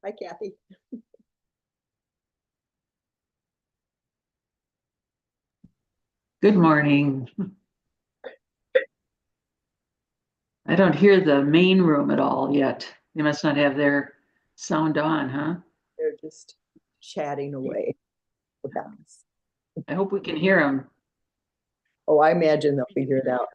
Hi, Kathy. Good morning. I don't hear the main room at all yet. They must not have their sound on, huh? They're just chatting away with us. I hope we can hear them. Oh, I imagine they'll figure it out.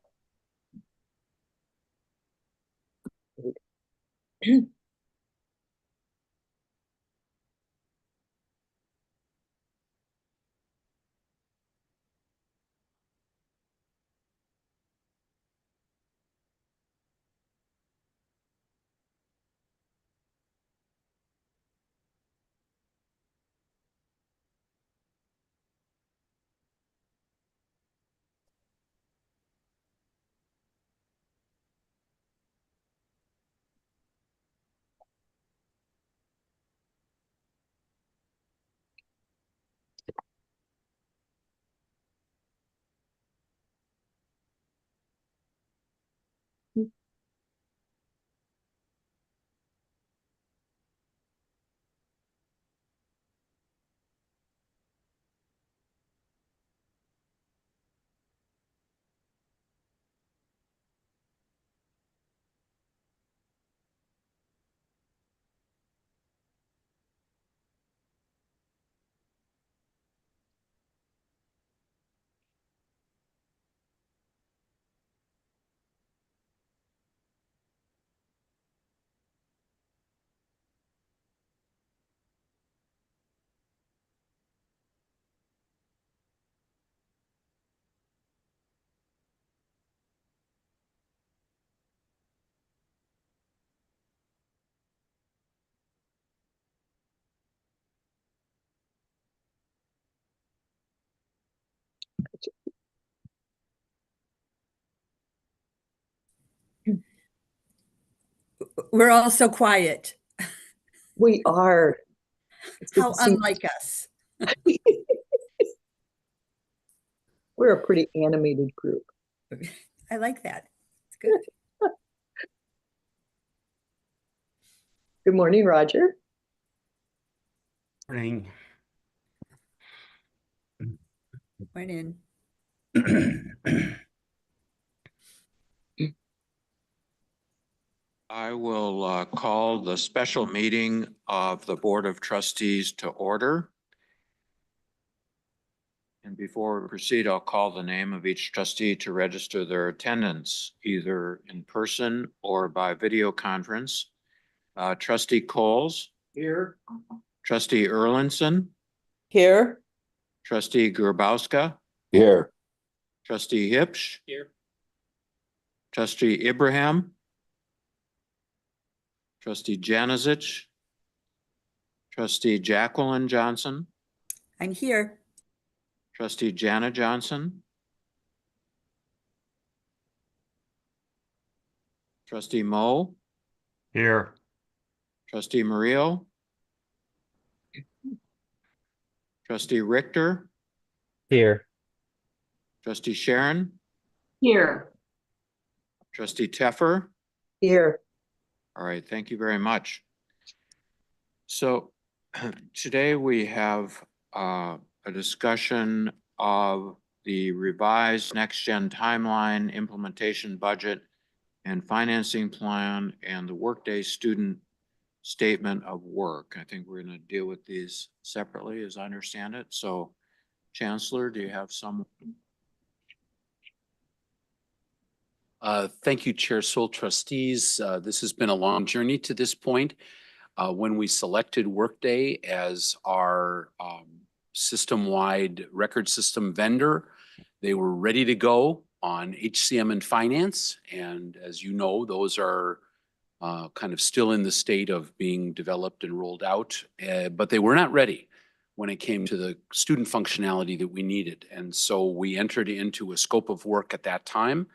We're all so quiet. We are. It's good How to see. unlike us. We're a pretty animated group. I like that. It's good. Good morning, Roger. Morning. Went in. I will call the special meeting of the Board of Trustees to order. And before we proceed, I'll call the name of each trustee to register their attendance, either in person or by video conference. Trustee Coles. Here. Trustee Erlinson. Here. Trustee Grabowska. Here. Trustee Hipsch. Here. Trustee Ibrahim. Trustee Janicic. Trustee Jacqueline Johnson. I'm here. Trustee Jana Johnson. Trustee Moe. Here. Trustee Murillo. Trustee Richter. Here. Trustee Sharon. Here. Trustee Teffer. Here. All right, thank you very much. So today we have a discussion of the revised Next Gen timeline, implementation budget, and financing plan, and the Workday student statement of work. I think we're going to deal with these separately, as I understand it. So, Chancellor, do you have some? Thank you, Chair Soul, trustees. This has been a long journey to this point. When we selected Workday as our system-wide record system vendor, they were ready to go on HCM and finance. And as you know, those are kind of still in the state of being developed and rolled out, but they were not ready when it came to the student functionality that we needed. And so we entered into a scope of work at that time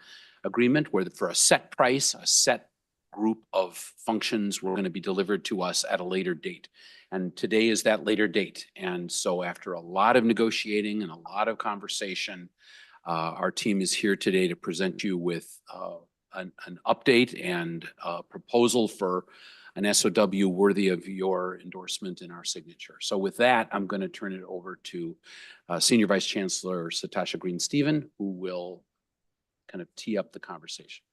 agreement where for a set price, a set group of functions were going to be delivered to us at a later date. And today is that later date. And so after a lot of negotiating and a lot of conversation, our team is here today to present you with an update and a proposal for an SOW worthy of your endorsement and our signature. So with that, I'm going to turn it over to Senior Vice Chancellor Satasha Green-Steven, who will kind of tee up the conversation.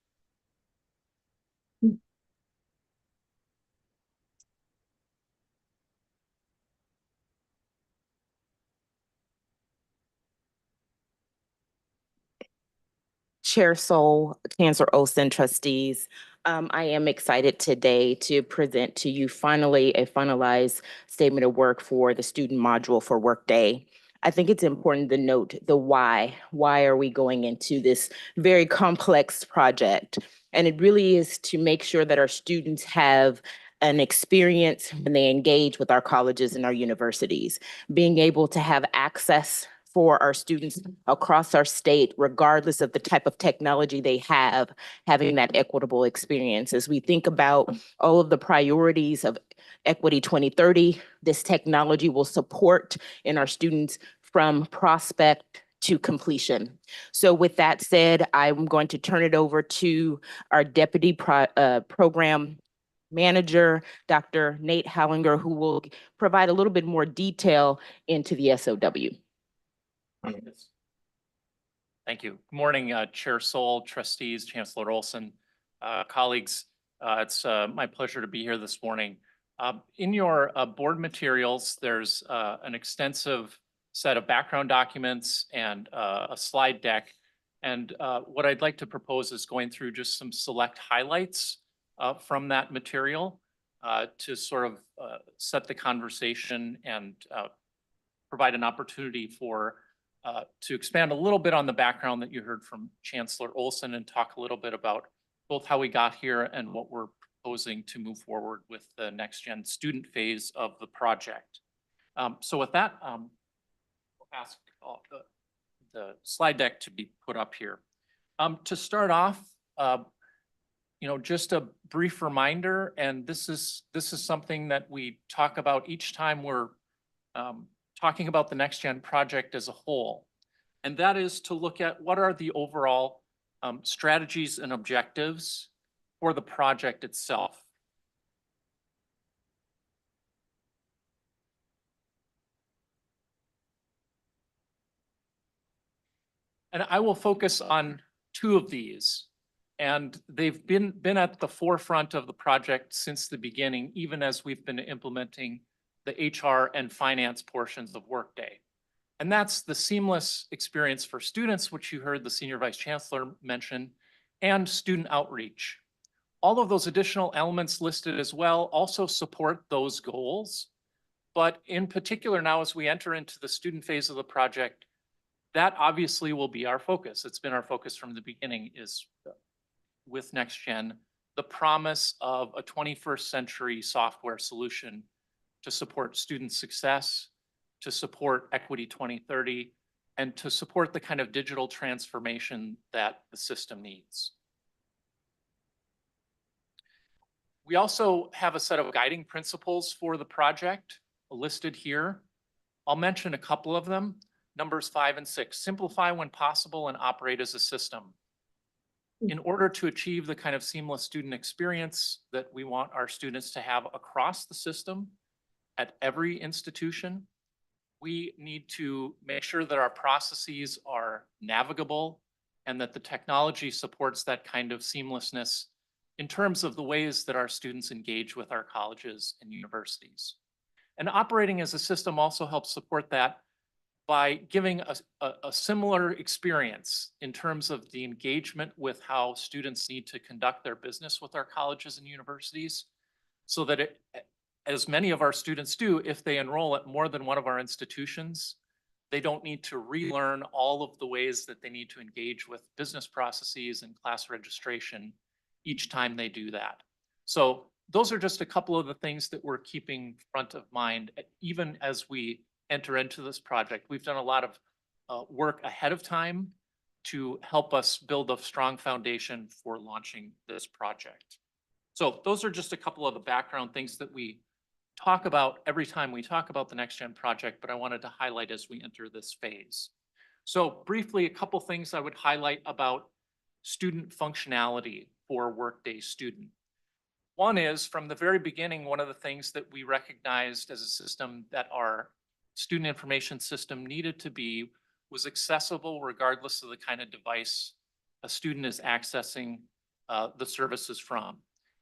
Chair Soul, Chancellor Olson, trustees. I am excited today to present to you finally a finalized statement of work for the student module for Workday. I think it's important to note the why. Why are we going into this very complex project? And it really is to make sure that our students have an experience when they engage with our colleges and our universities, being able to have access for our students across our state, regardless of the type of technology they have, having that equitable experience. As we think about all of the priorities of Equity 2030, this technology will support in our students from prospect to completion. So with that said, I'm going to turn it over to our Deputy Program Manager, Dr. Nate Hallinger, who will provide a little bit more detail into the SOW. Thank you. Good morning, Chair Soul, trustees, Chancellor Olson, colleagues. It's my pleasure to be here this morning. In your board materials, there's an extensive set of background documents and a slide deck. And what I'd like to propose is going through just some select highlights from that material to sort of set the conversation and provide an opportunity for to expand a little bit on the background that you heard from Chancellor Olson and talk a little bit about both how we got here and what we're proposing to move forward with the next gen student phase of the project. So with that, we'll ask the slide deck to be put up here. To start off, just a brief reminder, and this is something that we talk about each time we're talking about the Next Gen project as a whole. And that is to look at what are the overall strategies and objectives for the project itself. And I will focus on two of these. And they've been at the forefront of the project since the beginning, even as we've been implementing the HR and finance portions of Workday. And that's the seamless experience for students, which you heard the Senior Vice Chancellor mention, and student outreach. All of those additional elements listed as well also support those goals. But in particular now, as we enter into the student phase of the project, that obviously will be our focus. It's been our focus from the beginning, is with Next Gen, the promise of a 21st century software solution to support student success, to support Equity 2030, and to support the kind of digital transformation that the system needs. We also have a set of guiding principles for the project listed here. I'll mention a couple of them. Numbers 5 and 6, simplify when possible and operate as a system. In order to achieve the kind of seamless student experience that we want our students to have across the system at every institution, we need to make sure that our processes are navigable and that the technology supports that kind of seamlessness in terms of the ways that our students engage with our colleges and universities. And operating as a system also helps support that by giving a similar experience in terms of the engagement with how students need to conduct their business with our colleges and universities, so that as many of our students do, if they enroll at more than one of our institutions, they don't need to relearn all of the ways that they need to engage with business processes and class registration each time they do that. So those are just a couple of the things that we're keeping front of mind, even as we enter into this project. We've done a lot of work ahead of time to help us build a strong foundation for launching this project. So those are just a couple of the background things that we talk about every time we talk about the Next Gen project, but I wanted to highlight as we enter this phase. So briefly, a couple things I would highlight about student functionality for Workday Student. One is, from the very beginning, one of the things that we recognized as a system that our student information system needed to be was accessible regardless of the kind of device a student is accessing the services from.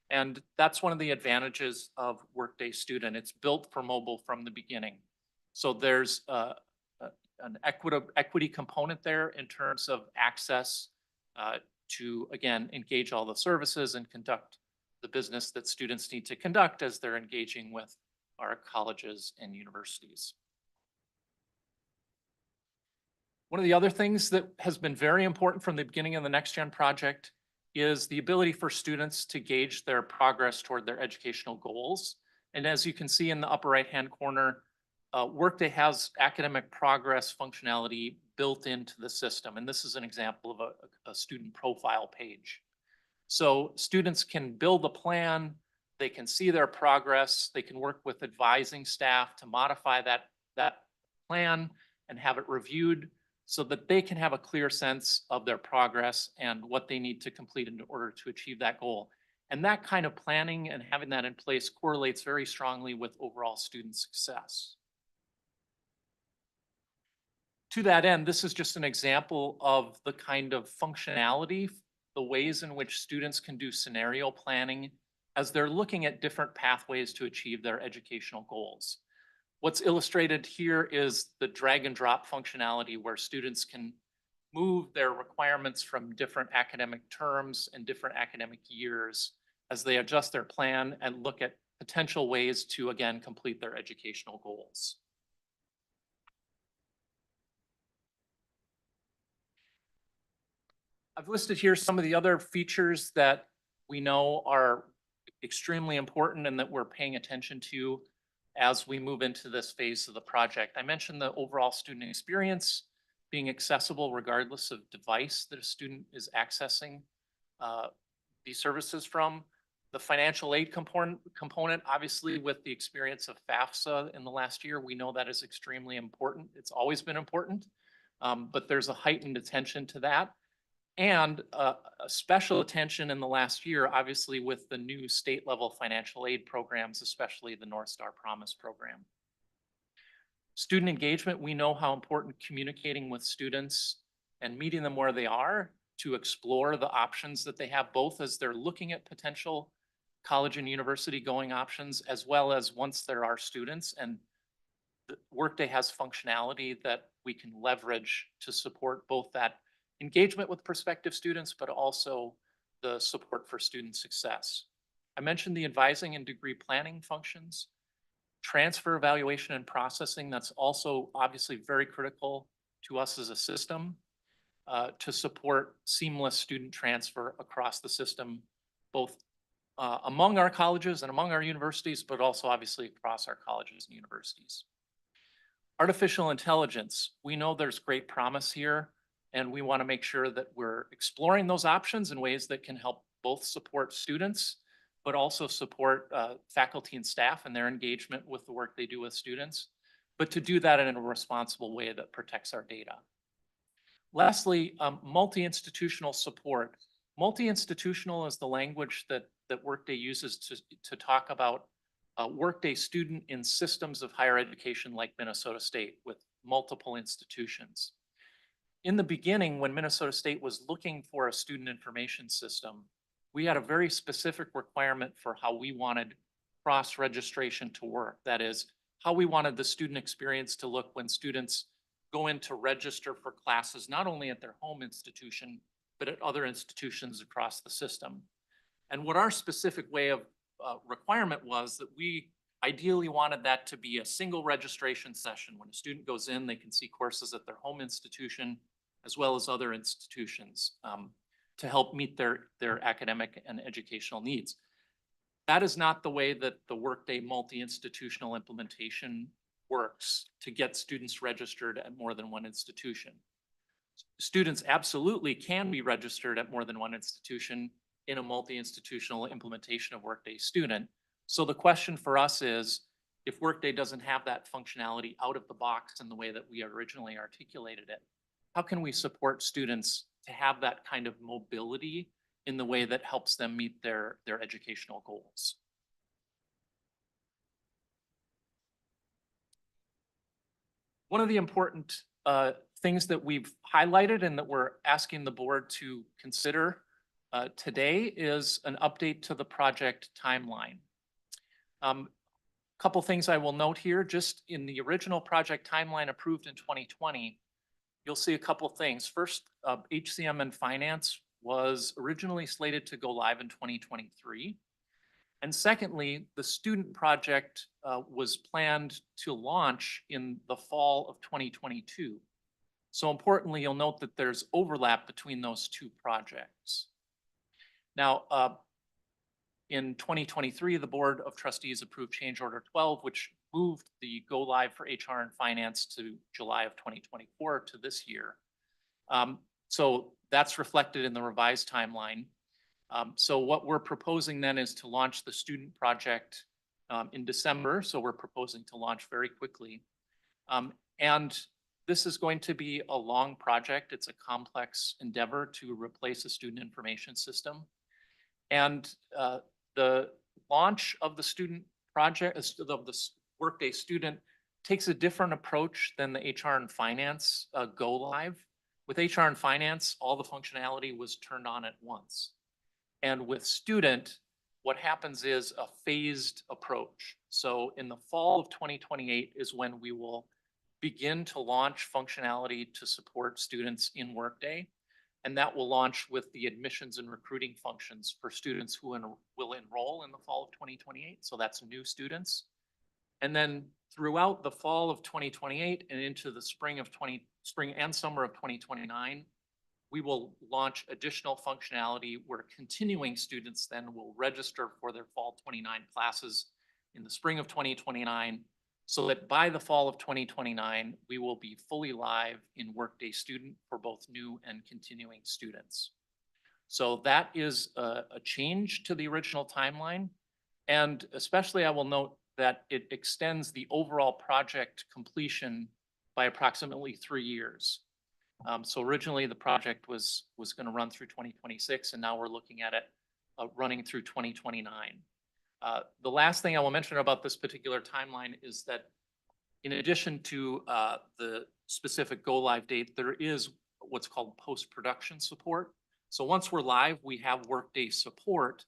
And that's one of the advantages of Workday Student. It's built for mobile from the beginning. So there's an equity component there in terms of access to, again, engage all the services and conduct the business that students need to conduct as they're engaging with our colleges and universities. One of the other things that has been very important from the beginning of the NextGen project is the ability for students to gauge their progress toward their educational goals. And as you can see in the upper right-hand corner, Workday has academic progress functionality built into the system. And this is an example of a student profile page. So students can build a plan, they can see their progress, they can work with advising staff to modify that plan and have it reviewed so that they can have a clear sense of their progress and what they need to complete in order to achieve that goal. And that kind of planning and having that in place correlates very strongly with overall student success. To that end, this is just an example of the kind of functionality, the ways in which students can do scenario planning as they're looking at different pathways to achieve their educational goals. What's illustrated here is the drag and drop functionality where students can move their requirements from different academic terms and different academic years as they adjust their plan and look at potential ways to, again, complete their educational goals. I've listed here some of the other features that we know are extremely important and that we're paying attention to as we move into this phase of the project. I mentioned the overall student experience being accessible regardless of device that a student is accessing these services from. The financial aid component, obviously with the experience of FAFSA in the last year, we know that is extremely important. It's always been important, but there's a heightened attention to that. And a special attention in the last year, obviously with the new state level financial aid programs, especially the North Star Promise program. Student engagement, we know how important communicating with students and meeting them where they are to explore the options that they have, both as they're looking at potential college and university going options, as well as once there are students. And Workday has functionality that we can leverage to support both that engagement with prospective students, but also the support for student success. I mentioned the advising and degree planning functions, transfer evaluation and processing. That's also obviously very critical to us as a system to support seamless student transfer across the system, both among our colleges and among our universities, but also obviously across our colleges and universities. Artificial intelligence, we know there's great promise here. And we want to make sure that we're exploring those options in ways that can help both support students, but also support faculty and staff and their engagement with the work they do with students, but to do that in a responsible way that protects our data. Lastly, multi-institutional support. Multi-institutional is the language that Workday uses to talk about Workday student in systems of higher education like Minnesota State with multiple institutions. In the beginning, when Minnesota State was looking for a student information system, we had a very specific requirement for how we wanted cross-registration to work. That is, how we wanted the student experience to look when students go in to register for classes, not only at their home institution, but at other institutions across the system. And what our specific way of requirement was that we ideally wanted that to be a single registration session. When a student goes in, they can see courses at their home institution, as well as other institutions to help meet their academic and educational needs. That is not the way that the Workday multi-institutional implementation works to get students registered at more than one institution. Students absolutely can be registered at more than one institution in a multi-institutional implementation of Workday Student. So the question for us is, if Workday doesn't have that functionality out of the box in the way that we originally articulated it, how can we support students to have that kind of mobility in the way that helps them meet their educational goals. One of the important things that we've highlighted and that we're asking the board to consider today is an update to the project timeline. Couple things I will note here, just in the original project timeline approved in 2020, you'll see a couple things. First, HCM and finance was originally slated to go live in 2023. And secondly, the student project was planned to launch in the fall of 2022. So importantly, you'll note that there's overlap between those two projects. Now, in 2023, the Board of Trustees approved Change Order 12, which moved the go live for HR and finance to July of 2024 to this year. So that's reflected in the revised timeline. So what we're proposing then is to launch the student project in December. So we're proposing to launch very quickly. And this is going to be a long project. It's a complex endeavor to replace a student information system. And the launch of the student project, of the Workday student, takes a different approach than the HR and finance go live. With HR and finance, all the functionality was turned on at once. And with student, what happens is a phased approach. So in the fall of 2028 is when we will begin to launch functionality to support students in Workday. And that will launch with the admissions and recruiting functions for students who will enroll in the fall of 2028. So that's new students. And then throughout the fall of 2028 and into the spring and summer of 2029, we will launch additional functionality where continuing students then will register for their fall 29 classes in the spring of 2029, so that by the fall of 2029, we will be fully live in Workday Student for both new and continuing students. So that is a change to the original timeline. And especially I will note that it extends the overall project completion by approximately 3 years. So originally the project was going to run through 2026, and now we're looking at it running through 2029. The last thing I will mention about this particular timeline is that in addition to the specific go live date, there is what's called post-production support. So once we're live, we have Workday support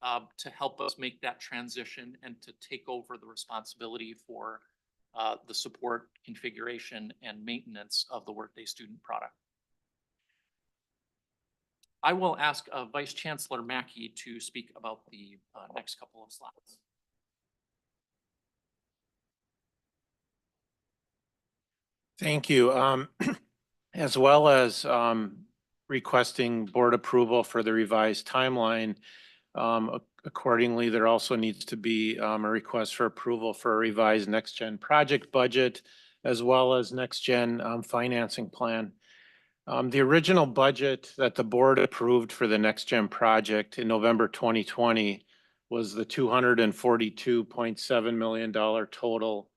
to help us make that transition and to take over the responsibility for the support, configuration, and maintenance of the Workday student product. I will ask Vice Chancellor Mackey to speak about the next couple of slides. Thank you. As well as requesting board approval for the revised timeline, accordingly, there also needs to be a request for approval for a revised next gen project budget, as well as next gen financing plan. The original budget that the board approved for the next gen project in November 2020 was the $242.7 million total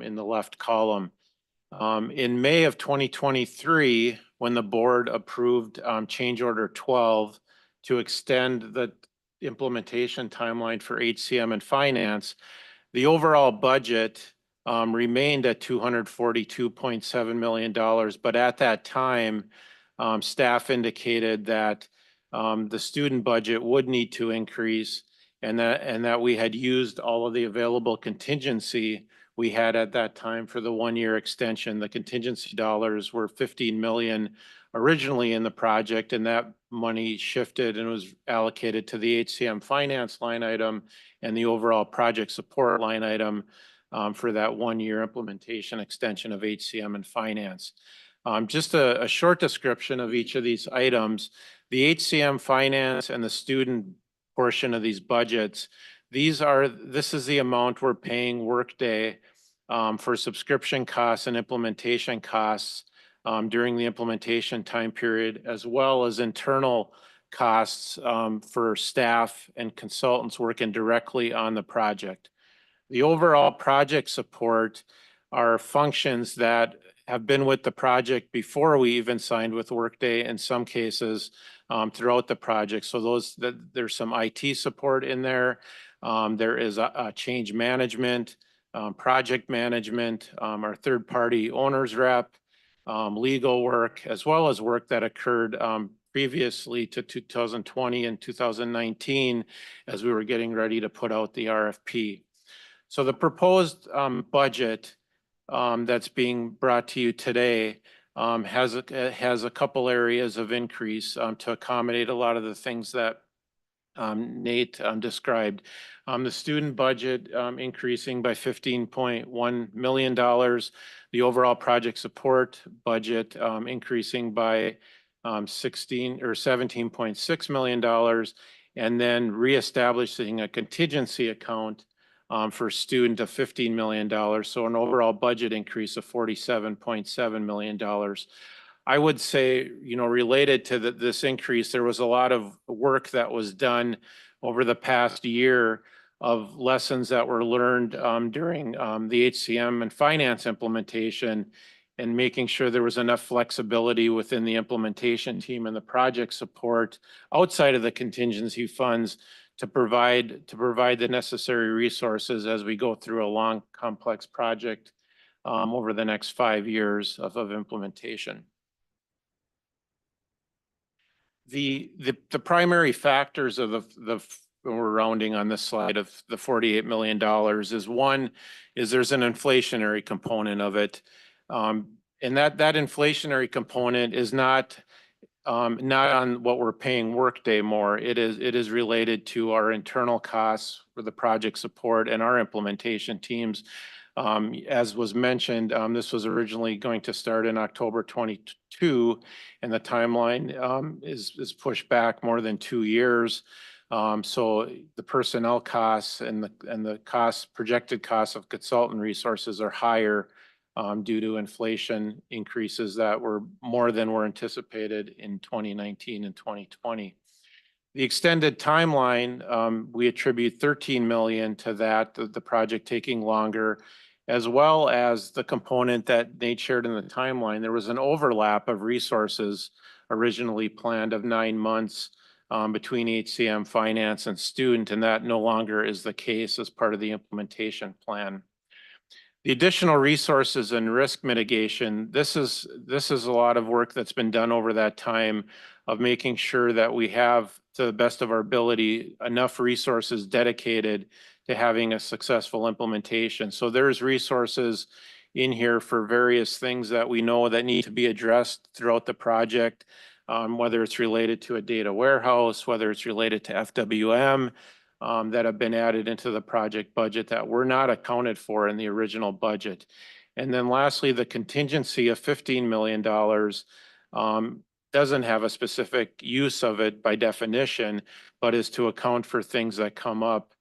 in the left column. In May of 2023, when the board approved Change Order 12 to extend the implementation timeline for HCM and finance, the overall budget remained at $242.7 million. But at that time, staff indicated that the student budget would need to increase, and that we had used all of the available contingency we had at that time for the 1-year extension. The contingency dollars were $15 million originally in the project, and that money shifted and was allocated to the HCM finance line item and the overall project support line item for that 1-year implementation extension of HCM and finance. Just a short description of each of these items. The HCM finance and the student portion of these budgets, this is the amount we're paying Workday for subscription costs and implementation costs during the implementation time period, as well as internal costs for staff and consultants working directly on the project. The overall project support are functions that have been with the project before we even signed with Workday in some cases throughout the project. So there's some IT support in there. There is a change management, project management, our third-party owners rep, legal work, as well as work that occurred previously to 2020 and 2019 as we were getting ready to put out the RFP. So the proposed budget that's being brought to you today has a couple areas of increase to accommodate a lot of the things that Nate described. The student budget increasing by $15.1 million. The overall project support budget increasing by $17.6 million, and then reestablishing a contingency account for student of $15 million. So an overall budget increase of $47.7 million. I would say, related to this increase, there was a lot of work that was done over the past year of lessons that were learned during the HCM and finance implementation, and making sure there was enough flexibility within the implementation team and the project support outside of the contingency funds to provide the necessary resources as we go through a long, complex project over the next 5 years of implementation. The primary factors of we're rounding on this slide of the $48 million is there's an inflationary component of it. And that inflationary component is not on what we're paying Workday more. It is related to our internal costs for the project support and our implementation teams. As was mentioned, this was originally going to start in October 22, and the timeline is pushed back more than 2 years. So the personnel costs and the projected costs of consultant resources are higher due to inflation increases that were more than were anticipated in 2019 and 2020. The extended timeline, we attribute $13 million to that, the project taking longer, as well as the component that Nate shared in the timeline. There was an overlap of resources originally planned of 9 months between HCM, finance, and student, and that no longer is the case as part of the implementation plan. The additional resources and risk mitigation, this is a lot of work that's been done over that time of making sure that we have, to the best of our ability, enough resources dedicated to having a successful implementation. So there's resources in here for various things that we know that need to be addressed throughout the project, whether it's related to a data warehouse, whether it's related to FWM, that have been added into the project budget that were not accounted for in the original budget. And then lastly, the contingency of $15 million doesn't have a specific use of it by definition, but is to account for things that come up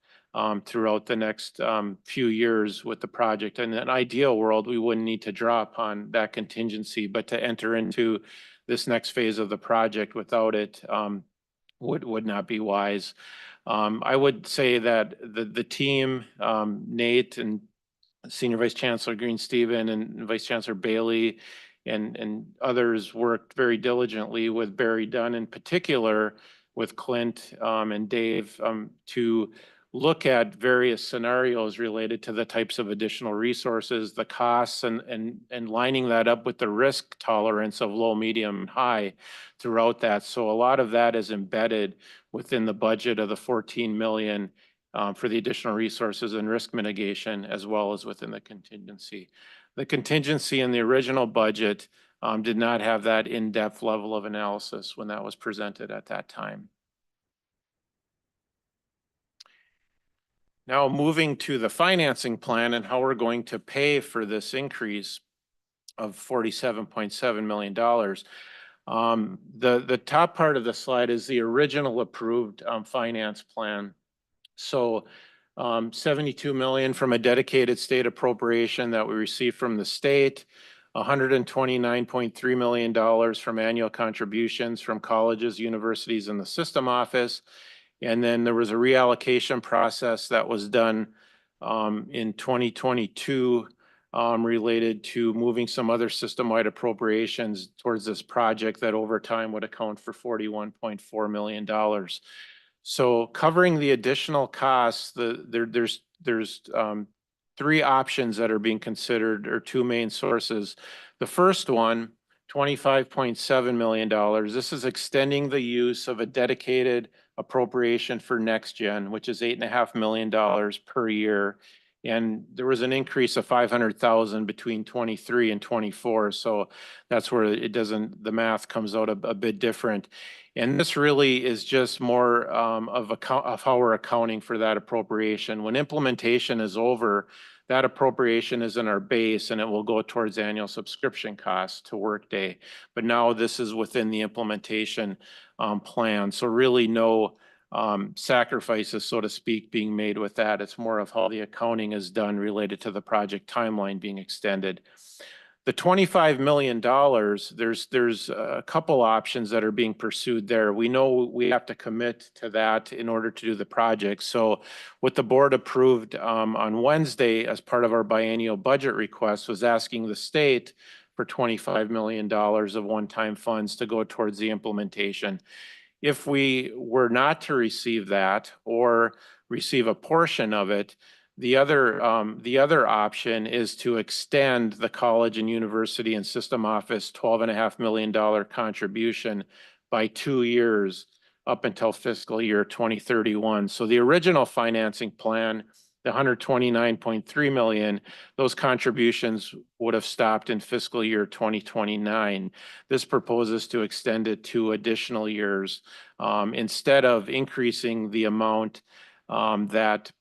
throughout the next few years with the project. In an ideal world, we wouldn't need to draw upon that contingency, but to enter into this next phase of the project without it would not be wise. I would say that the team, Nate and Senior Vice Chancellor Green-Steven and Vice Chancellor Bailey and others worked very diligently with Barry Dunn in particular, with Clint and Dave to look at various scenarios related to the types of additional resources, the costs, and lining that up with the risk tolerance of low, medium, and high throughout that. So a lot of that is embedded within the budget of the 14 million for the additional resources and risk mitigation, as well as within the contingency. The contingency in the original budget did not have that in-depth level of analysis when that was presented at that time. Now moving to the financing plan and how we're going to pay for this increase of $47.7 million. The top part of the slide is the original approved finance plan. So 72 million from a dedicated state appropriation that we received from the state, $129.3 million from annual contributions from colleges, universities, and the system office. And then there was a reallocation process that was done in 2022 related to moving some other system-wide appropriations towards this project that over time would account for $41.4 million. So covering the additional costs, there's three options that are being considered, or two main sources. The first one, $25.7 million. This is extending the use of a dedicated appropriation for NextGen, which is $8.5 million per year. And there was an increase of 500,000 between 23 and 24. So that's where it doesn't, the math comes out a bit different. And this really is just more of how we're accounting for that appropriation. When implementation is over, that appropriation is in our base and it will go towards annual subscription costs to Workday. But now this is within the implementation plan. So really no sacrifices, so to speak, being made with that. It's more of how the accounting is done related to the project timeline being extended. The $25 million, there's a couple options that are being pursued there. We know we have to commit to that in order to do the project. So what the board approved on Wednesday as part of our biennial budget request was asking the state for $25 million of one-time funds to go towards the implementation. If we were not to receive that or receive a portion of it, the other option is to extend the college and university and system office $12.5 million contribution by 2 years up until fiscal year 2031. So the original financing plan, the $129.3 million, those contributions would have stopped in fiscal year 2029. This proposes to extend it 2 additional years instead of increasing the amount that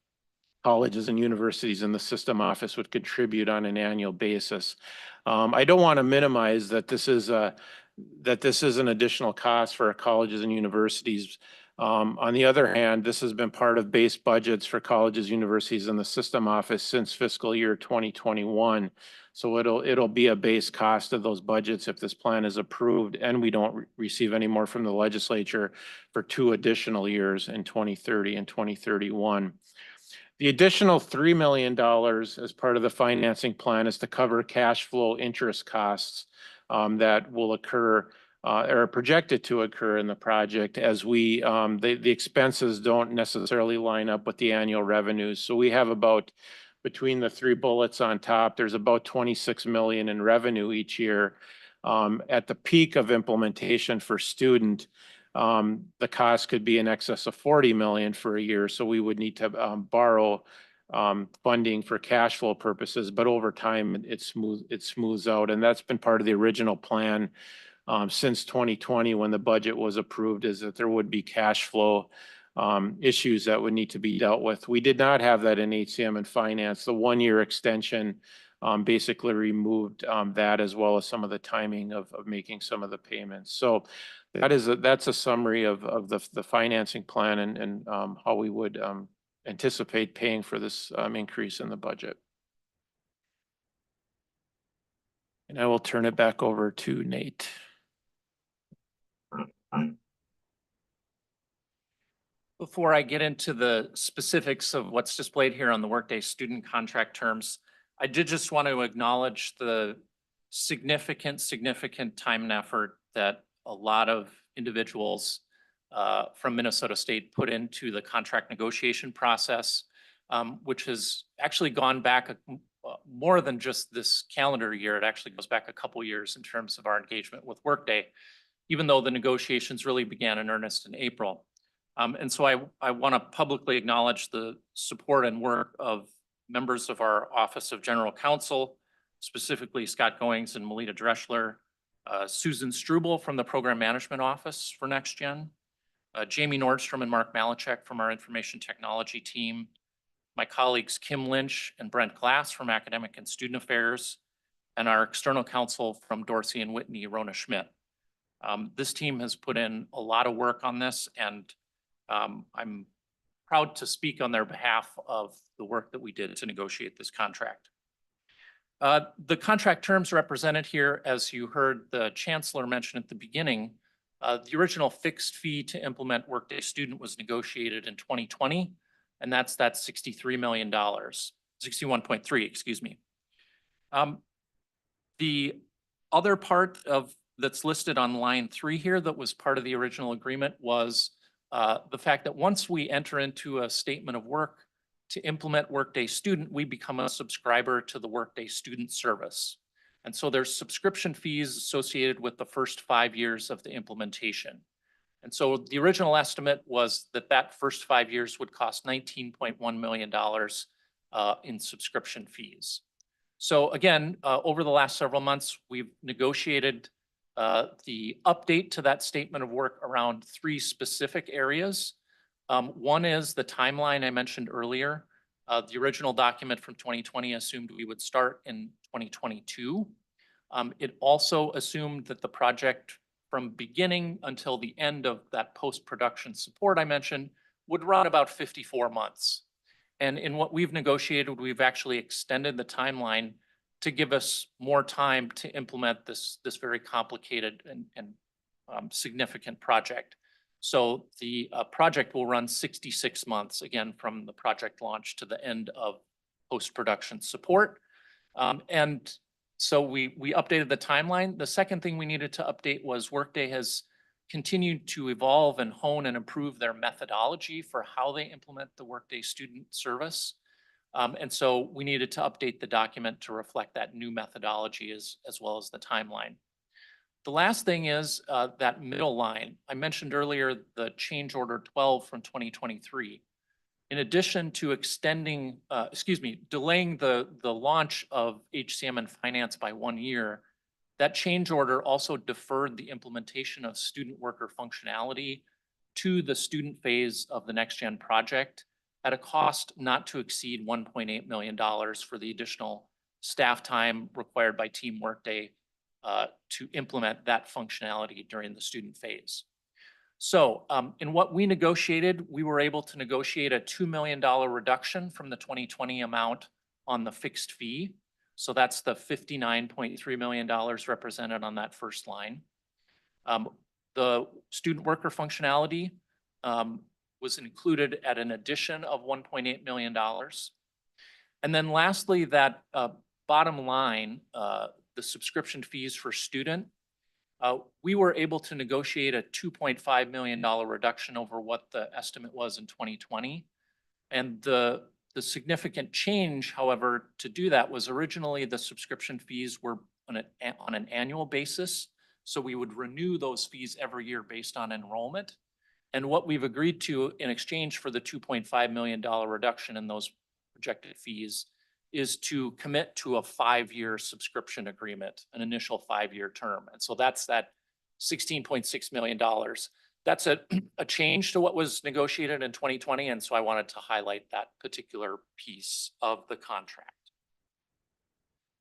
colleges and universities in the system office would contribute on an annual basis. I don't want to minimize that this is an additional cost for our colleges and universities. On the other hand, this has been part of base budgets for colleges, universities, and the system office since fiscal year 2021. So it'll be a base cost of those budgets if this plan is approved and we don't receive any more from the legislature for 2 additional years in 2030 and 2031. The additional $3 million as part of the financing plan is to cover cash flow interest costs that will occur or are projected to occur in the project as the expenses don't necessarily line up with the annual revenues. So we have about, between the 3 bullets on top, there's about 26 million in revenue each year. At the peak of implementation for student, the cost could be in excess of 40 million for a year. So we would need to borrow funding for cash flow purposes, but over time it smooths out. And that's been part of the original plan since 2020 when the budget was approved, is that there would be cash flow issues that would need to be dealt with. We did not have that in HCM and finance. The 1-year extension basically removed that, as well as some of the timing of making some of the payments. So that's a summary of the financing plan and how we would anticipate paying for this increase in the budget. And I will turn it back over to Nate. Before I get into the specifics of what's displayed here on the Workday student contract terms, I did just want to acknowledge the significant time and effort that a lot of individuals from Minnesota State put into the contract negotiation process, which has actually gone back more than just this calendar year. It actually goes back a couple years in terms of our engagement with Workday, even though the negotiations really began in earnest in April. And so I want to publicly acknowledge the support and work of members of our Office of General Counsel, specifically Scott Goings and Melita Dreschler, Susan Struble from the Program Management Office for NextGen, Jamie Nordstrom and Mark Malachek from our Information Technology team, my colleagues Kim Lynch and Brent Glass from Academic and Student Affairs, and our external counsel from Dorsey and Whitney, Rona Schmidt. This team has put in a lot of work on this, and I'm proud to speak on their behalf of the work that we did to negotiate this contract. The contract terms represented here, as you heard the Chancellor mention at the beginning, the original fixed fee to implement Workday Student was negotiated in 2020, and that's $63 million, 61.3, excuse me. The other part of, that's listed on line 3 here that was part of the original agreement was the fact that once we enter into a statement of work to implement Workday Student, we become a subscriber to the Workday Student service. And so there's subscription fees associated with the first 5 years of the implementation. And so the original estimate was that that first 5 years would cost $19.1 million in subscription fees. So again, over the last several months, we've negotiated the update to that statement of work around 3 specific areas. One is the timeline I mentioned earlier. The original document from 2020 assumed we would start in 2022. It also assumed that the project from beginning until the end of that post-production support I mentioned would run about 54 months. And in what we've negotiated, we've actually extended the timeline to give us more time to implement this very complicated and significant project. So the project will run 66 months, again, from the project launch to the end of post-production support. And so we updated the timeline. The second thing we needed to update was Workday has continued to evolve and hone and improve their methodology for how they implement the Workday Student service. And so we needed to update the document to reflect that new methodology as well as the timeline. The last thing is that middle line. I mentioned earlier the change order 12 from 2023. In addition to extending, delaying the launch of HCM and finance by 1 year, that change order also deferred the implementation of student worker functionality to the student phase of the Next Gen project at a cost not to exceed $1.8 million for the additional staff time required by Team Workday to implement that functionality during the student phase. So in what we negotiated, we were able to negotiate a $2 million reduction from the 2020 amount on the fixed fee. So that's the $59.3 million represented on that first line. The student worker functionality was included at an addition of $1.8 million. And then lastly, that bottom line, the subscription fees for student, we were able to negotiate a $2.5 million reduction over what the estimate was in 2020. And the significant change, however, to do that was originally the subscription fees were on an annual basis. So we would renew those fees every year based on enrollment. And what we've agreed to in exchange for the $2.5 million reduction in those projected fees is to commit to a 5-year subscription agreement, an initial 5-year term. And so that's that $16.6 million. That's a change to what was negotiated in 2020. And so I wanted to highlight that particular piece of the contract.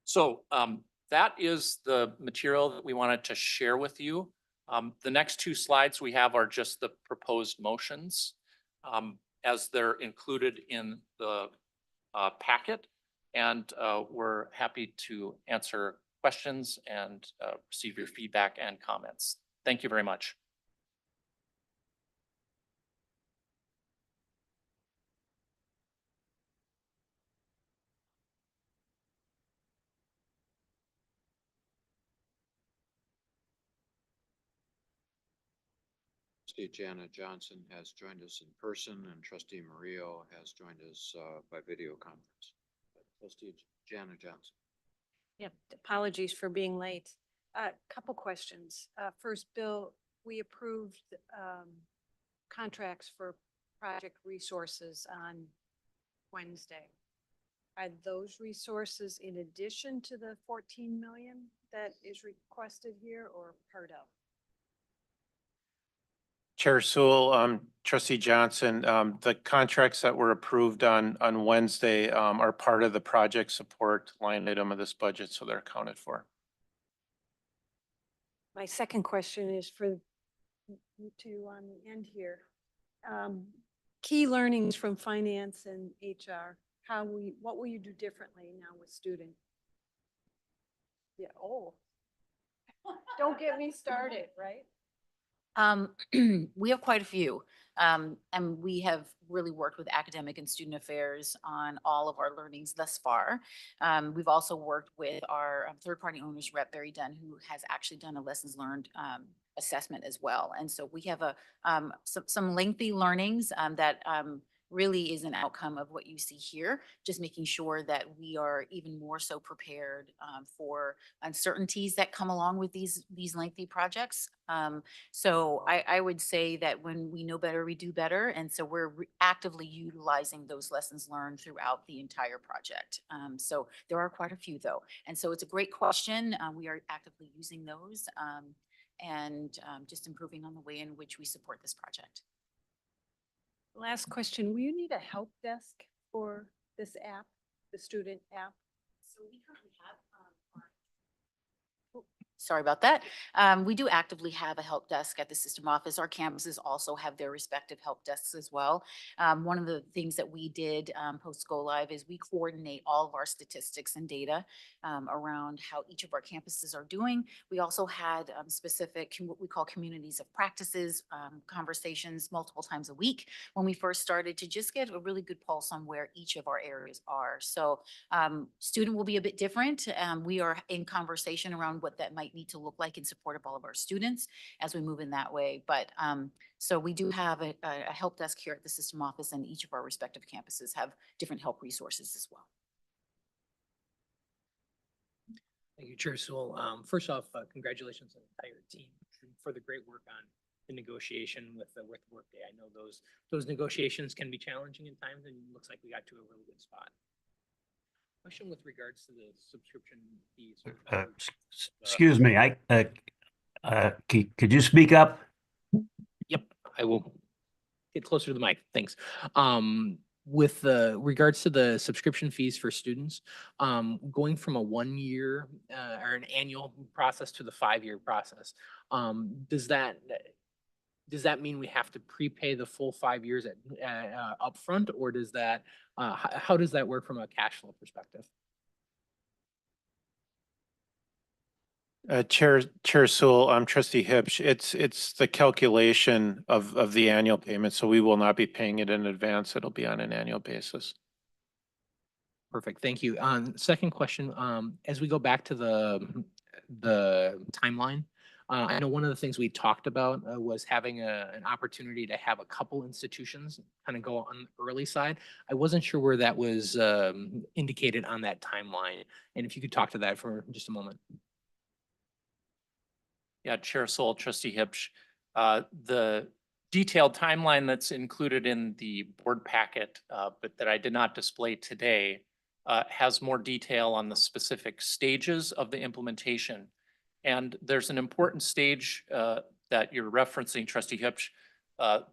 So that is the material that we wanted to share with you. The next 2 slides we have are just the proposed motions as they're included in the packet. And we're happy to answer questions and receive your feedback and comments. Thank you very much. Trustee Jana Johnson has joined us in person and Trustee Murillo has joined us by video conference. Trustee Jana Johnson. Yep, apologies for being late. Couple questions. First, Bill, we approved contracts for project resources on Wednesday. Are those resources in addition to the 14 million that is requested here or part of? Chair Sewell, Trustee Johnson, the contracts that were approved on Wednesday are part of the project support line item of this budget, so they're accounted for. My second question is for you two on the end here. Key learnings from finance and HR. What will you do differently now with student? Yeah, oh. Don't get me started, right? We have quite a few. And we have really worked with academic and student affairs on all of our learnings thus far. We've also worked with our third-party owners rep, Barry Dunn, who has actually done a lessons learned assessment as well. And so we have some lengthy learnings that really is an outcome of what you see here, just making sure that we are even more so prepared for uncertainties that come along with these lengthy projects. So I would say that when we know better, we do better. And so we're actively utilizing those lessons learned throughout the entire project. So there are quite a few though. And so it's a great question. We are actively using those and just improving on the way in which we support this project. Last question, will you need a help desk for this app, the student app? So we currently have sorry about that. We do actively have a help desk at the system office. Our campuses also have their respective help desks as well. One of the things that we did post go live is we coordinate all of our statistics and data around how each of our campuses are doing. We also had specific, what we call communities of practices, conversations multiple times a week when we first started to just get a really good pulse on where each of our areas are. So student will be a bit different. We are in conversation around what that might need to look like in support of all of our students as we move in that way. But so we do have a help desk here at the system office, and each of our respective campuses have different help resources as well. Thank you, Chair Sewell. First off, congratulations on the entire team for the great work on the negotiation with the Workday. I know those negotiations can be challenging in times, and it looks like we got to a really good spot. Question with regards to the subscription fees. Excuse me, could you speak up? Yep, I will get closer to the mic. Thanks. With regards to the subscription fees for students, going from a 1 year or an annual process to the 5-year process, does that mean we have to prepay the full 5 years upfront, or does that how does that work from a cash flow perspective? Chair Sewell, I'm Trustee Hipsch. It's the calculation of the annual payment, so we will not be paying it in advance. It'll be on an annual basis. Perfect. Thank you. Second question, as we go back to the timeline, I know one of the things we talked about was having an opportunity to have a couple institutions kind of go on the early side. I wasn't sure where that was indicated on that timeline. And if you could talk to that for just a moment. Yeah, Chair Sewell, Trustee Hipsch. The detailed timeline that's included in the board packet, but that I did not display today, has more detail on the specific stages of the implementation. And there's an important stage that you're referencing, Trustee Hipsch,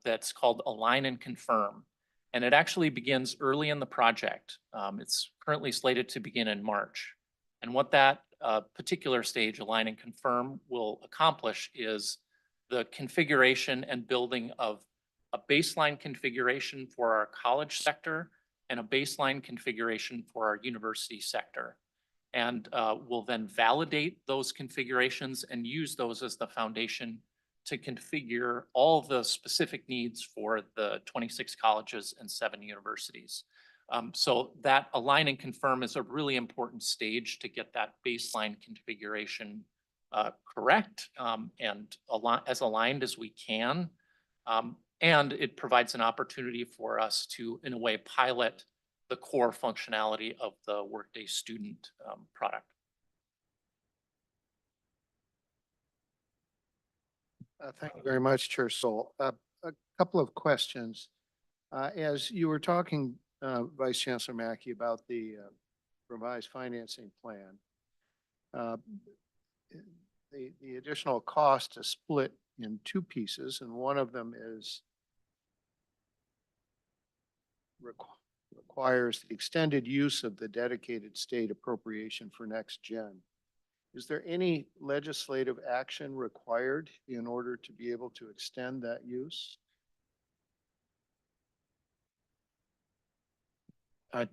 that's called Align and Confirm. And it actually begins early in the project. It's currently slated to begin in March. And what that particular stage, Align and Confirm, will accomplish is the configuration and building of a baseline configuration for our college sector and a baseline configuration for our university sector. And we'll then validate those configurations and use those as the foundation to configure all the specific needs for the 26 colleges and 7 universities. So that Align and Confirm is a really important stage to get that baseline configuration correct and as aligned as we can. And it provides an opportunity for us to, in a way, pilot the core functionality of the Workday student product. Thank you very much, Chair Sewell. A couple of questions. As you were talking, Vice Chancellor Mackey, about the revised financing plan, the additional cost is split in 2 pieces, and one of them is requires the extended use of the dedicated state appropriation for next gen. Is there any legislative action required in order to be able to extend that use?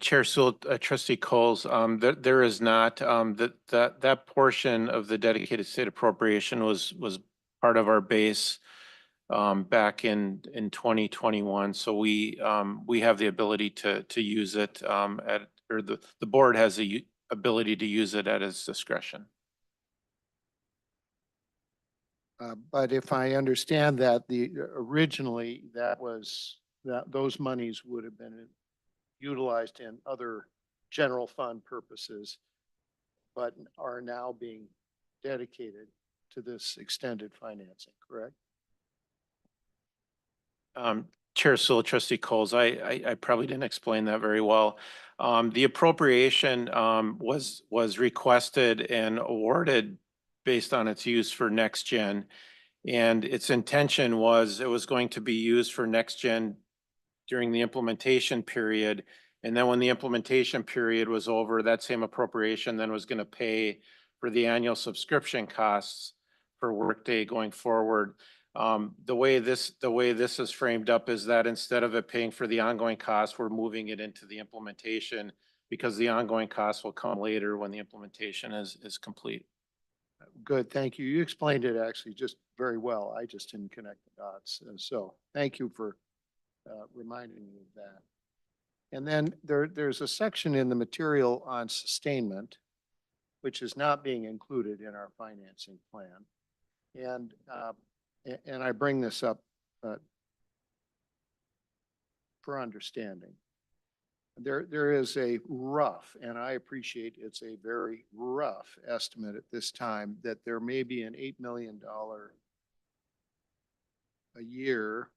Chair Sewell, Trustee Coles, there is not. That portion of the dedicated state appropriation was part of our base back in 2021. So we have the ability to use it or the board has the ability to use it at its discretion. But if I understand that, originally that those monies would have been utilized in other general fund purposes, but are now being dedicated to this extended financing, correct? Chair Sewell, Trustee Coles, I probably didn't explain that very well. The appropriation was requested and awarded based on its use for Next Gen. And its intention was it was going to be used for Next Gen during the implementation period. And then when the implementation period was over, that same appropriation then was going to pay for the annual subscription costs for Workday going forward. The way this is framed up is that instead of it paying for the ongoing costs, we're moving it into the implementation because the ongoing costs will come later when the implementation is complete. Good, thank you. You explained it actually just very well. I just didn't connect the dots. And so thank you for reminding me of that. And then there's a section in the material on sustainment, which is not being included in our financing plan. And I bring this up for understanding. There is a rough, and I appreciate it's a very rough estimate at this time, that there may be an $8 million a year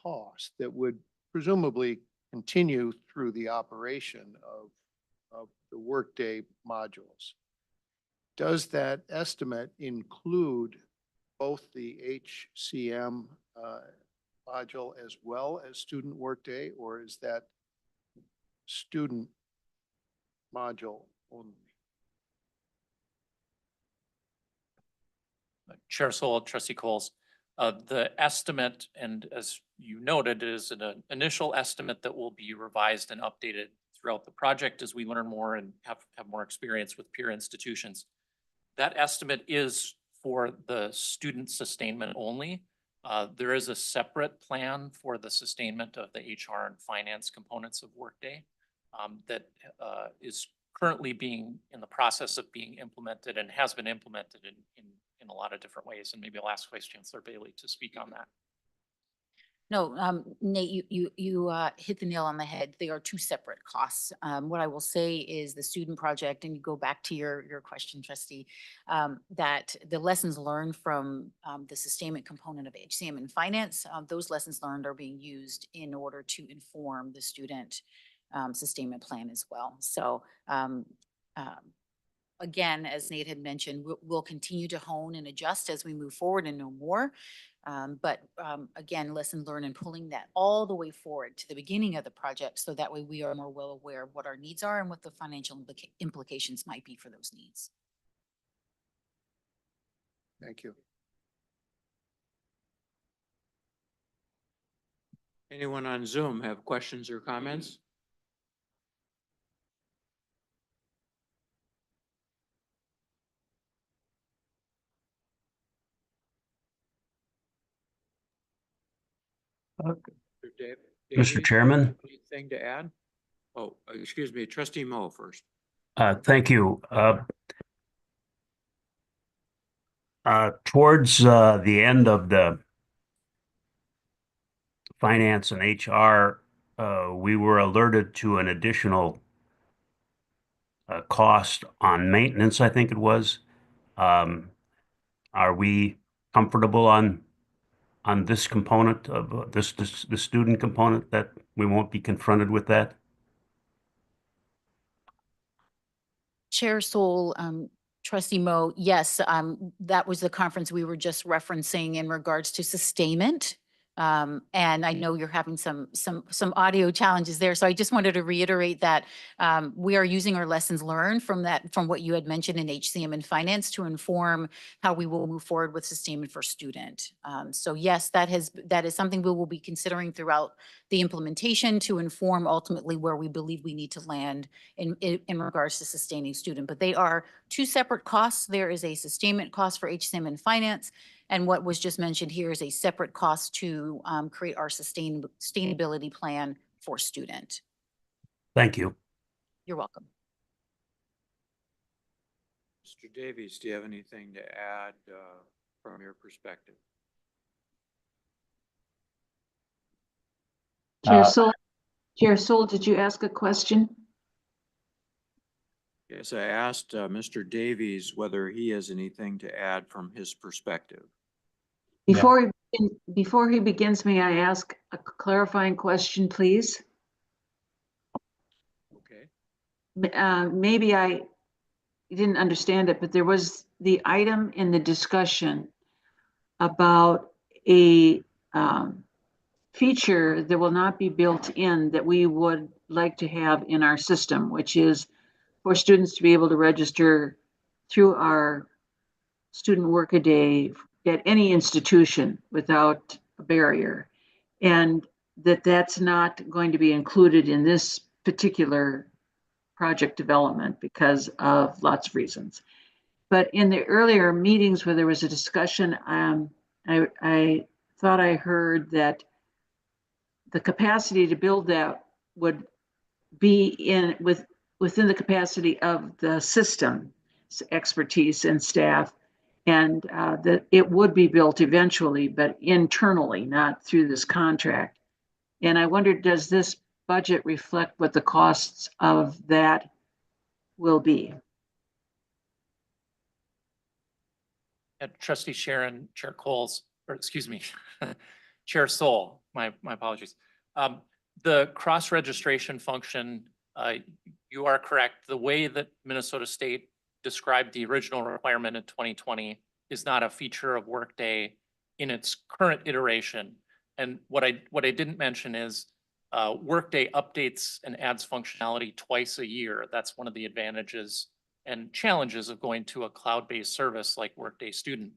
cost that would presumably continue through the operation of the Workday modules. Does that estimate include both the HCM module as well as Student Workday, or is that student module only? Chair Sewell, Trustee Coles, the estimate, and as you noted, is an initial estimate that will be revised and updated throughout the project as we learn more and have more experience with peer institutions. That estimate is for the student sustainment only. There is a separate plan for the sustainment of the HR and finance components of Workday that is currently being in the process of being implemented and has been implemented in a lot of different ways. And maybe I'll ask Vice Chancellor Bailey to speak on that. No, Nate, you hit the nail on the head. They are two separate costs. What I will say is the student project, and you go back to your question, Trustee, that the lessons learned from the sustainment component of HCM and finance, those lessons learned are being used in order to inform the student sustainment plan as well. So again, as Nate had mentioned, we'll continue to hone and adjust as we move forward and know more. But again, lesson learned and pulling that all the way forward to the beginning of the project. So that way we are more well aware of what our needs are and what the financial implications might be for those needs. Thank you. Anyone on Zoom have questions or comments? Mr. Chairman. Anything to add? Oh, excuse me, Trustee Moe first. Thank you. Towards the end of the finance and HR, we were alerted to an additional cost on maintenance, I think it was. Are we comfortable on this component of the student component, that we won't be confronted with that? Chair Sewell, Trustee Moe, yes, that was the conference we were just referencing in regards to sustainment. And I know you're having some audio challenges there. So I just wanted to reiterate that we are using our lessons learned from what you had mentioned in HCM and finance to inform how we will move forward with sustainment for student. So yes, that is something we will be considering throughout the implementation to inform ultimately where we believe we need to land in regards to sustaining student. But they are two separate costs. There is a sustainment cost for HCM and finance, And what was just mentioned here is a separate cost to create our sustainability plan for student. Thank you. You're welcome. Mr. Davies, do you have anything to add from your perspective? Chair Soul, did you ask a question? Yes, I asked Mr. Davies whether he has anything to add from his perspective. Before he begins, may I ask a clarifying question, please? Okay. Maybe I didn't understand it, but there was the item in the discussion about a feature that will not be built in that we would like to have in our system, which is for students to be able to register through our student workaday at any institution without a barrier. And that's not going to be included in this particular project development because of lots of reasons. But in the earlier meetings where there was a discussion, I thought I heard that the capacity to build that would be within the capacity of the system expertise and staff, and that it would be built eventually, but internally, not through this contract. And I wondered, does this budget reflect what the costs of that will be? Trustee Sharon, Chair Coles, or excuse me, Chair Soul, my apologies. The cross-registration function, you are correct. The way that Minnesota State described the original requirement in 2020 is not a feature of Workday in its current iteration. And what I didn't mention is Workday updates and adds functionality twice a year. That's one of the advantages and challenges of going to a cloud-based service like Workday Student.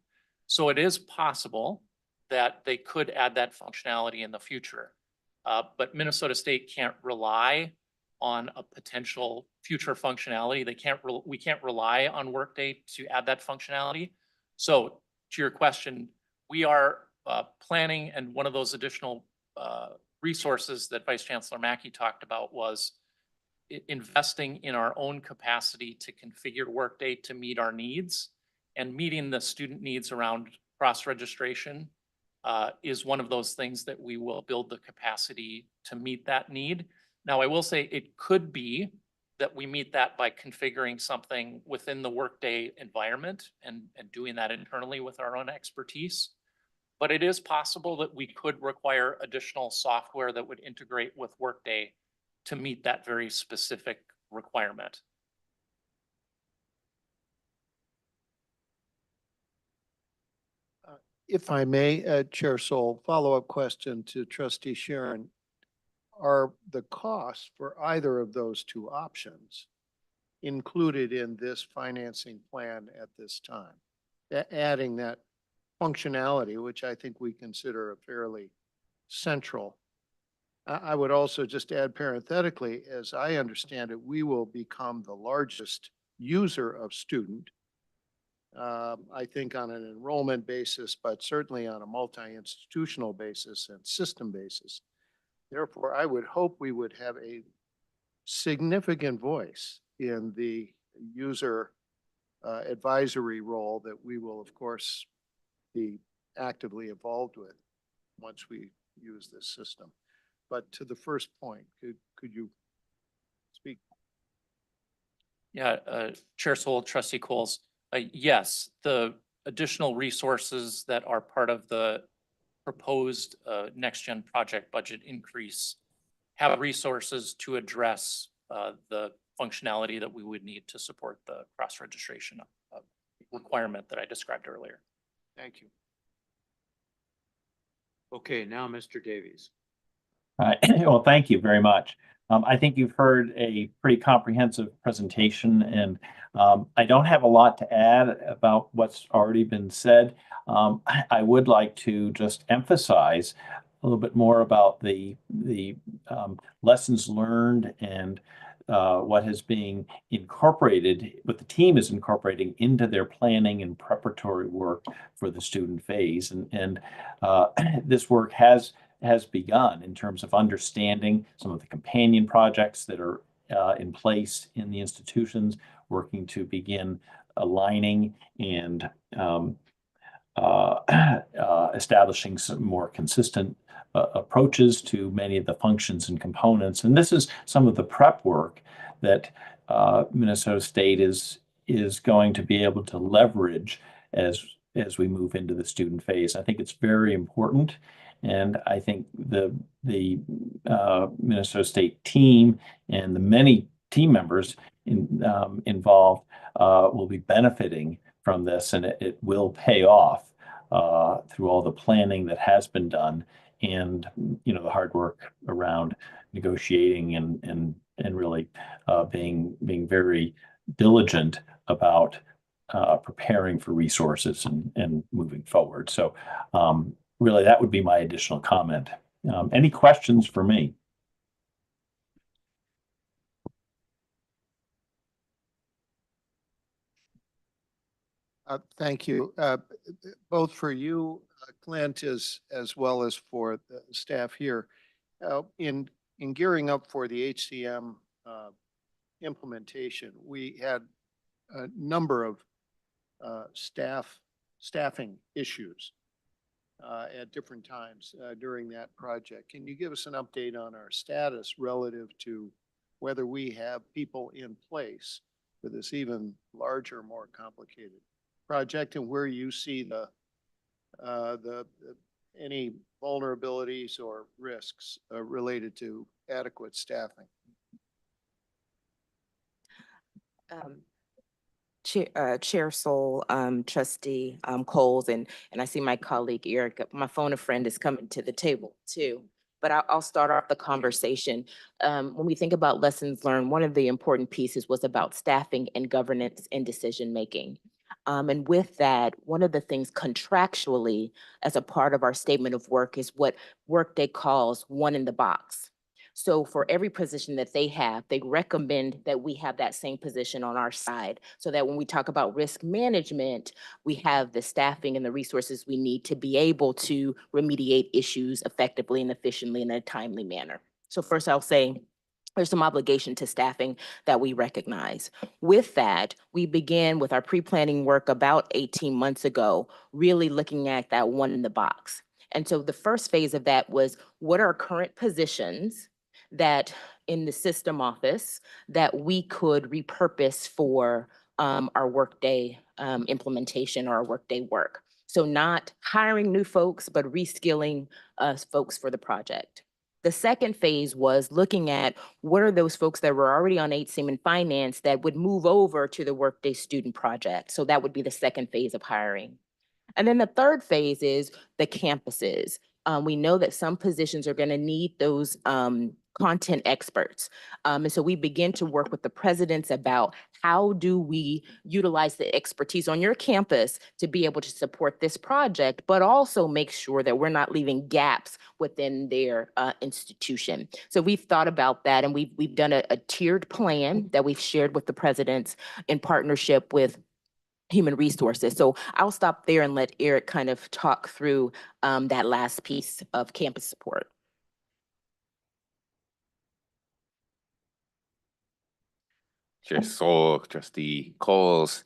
So it is possible that they could add that functionality in the future. But Minnesota State can't rely on a potential future functionality. We can't rely on Workday to add that functionality. So to your question, we are planning, and one of those additional resources that Vice Chancellor Mackey talked about was investing in our own capacity to configure Workday to meet our needs, and meeting the student needs around cross-registration is one of those things that we will build the capacity to meet that need. Now, I will say it could be that we meet that by configuring something within the Workday environment and doing that internally with our own expertise. But it is possible that we could require additional software that would integrate with Workday to meet that very specific requirement. If I may, Chair Soul, follow-up question to Trustee Sharon. Are the costs for either of those two options included in this financing plan at this time? Adding that functionality, which I think we consider a fairly central. I would also just add parenthetically, as I understand it, we will become the largest user of student. I think on an enrollment basis, but certainly on a multi-institutional basis and system basis. Therefore, I would hope we would have a significant voice in the user advisory role that we will, of course, be actively involved with once we use this system. But to the first point, could you speak? Yeah, Chair Soul, Trustee Coles. Yes, the additional resources that are part of the proposed Next Gen project budget increase have resources to address the functionality that we would need to support the cross-registration requirement that I described earlier. Thank you. Okay, now Mr. Davies. Well, thank you very much. I think you've heard a pretty comprehensive presentation, and I don't have a lot to add about what's already been said. I would like to just emphasize a little bit more about the lessons learned and what is being incorporated, what the team is incorporating into their planning and preparatory work for the student phase. And this work has begun in terms of understanding some of the companion projects that are in place in the institutions, working to begin aligning and establishing some more consistent approaches to many of the functions and components. And this is some of the prep work that Minnesota State is going to be able to leverage as we move into the student phase. I think it's very important. And I think the Minnesota State team and the many team members involved will be benefiting from this, and it will pay off through all the planning that has been done, and the hard work around negotiating and really being very diligent about preparing for resources and moving forward. So really, that would be my additional comment. Any questions for me? Thank you, both for you, Clint, as well as for the staff here. In gearing up for the HCM implementation, we had a number of staffing issues at different times during that project. Can you give us an update on our status relative to whether we have people in place for this even larger, more complicated project, and where you see the any vulnerabilities or risks related to adequate staffing? Chair Soul, Trustee Coles, and I see my colleague Eric, my phone a friend is coming to the table too. But I'll start off the conversation. When we think about lessons learned, one of the important pieces was about staffing and governance and decision making. And with that, one of the things contractually as a part of our statement of work is what Workday calls one in the box. So for every position that they have, they recommend that we have that same position on our side, so that when we talk about risk management, we have the staffing and the resources we need to be able to remediate issues effectively and efficiently in a timely manner. So first I'll say, there's some obligation to staffing that we recognize. With that, we began with our pre-planning work about 18 months ago, really looking at that one in the box. And so the first phase of that was, what are current positions that in the system office that we could repurpose for our Workday implementation or our Workday work? So not hiring new folks, but reskilling folks for the project. The second phase was looking at what are those folks that were already on HCM and finance that would move over to the Workday student project. So that would be the second phase of hiring. And then the third phase is the campuses. We know that some positions are going to need those content experts. And so we begin to work with the presidents about how do we utilize the expertise on your campus to be able to support this project, but also make sure that we're not leaving gaps within their institution. So we've thought about that, and we've done a tiered plan that we've shared with the presidents in partnership with Human Resources. So I'll stop there and let Eric kind of talk through that last piece of campus support. Chair Soul, Trustee Coles,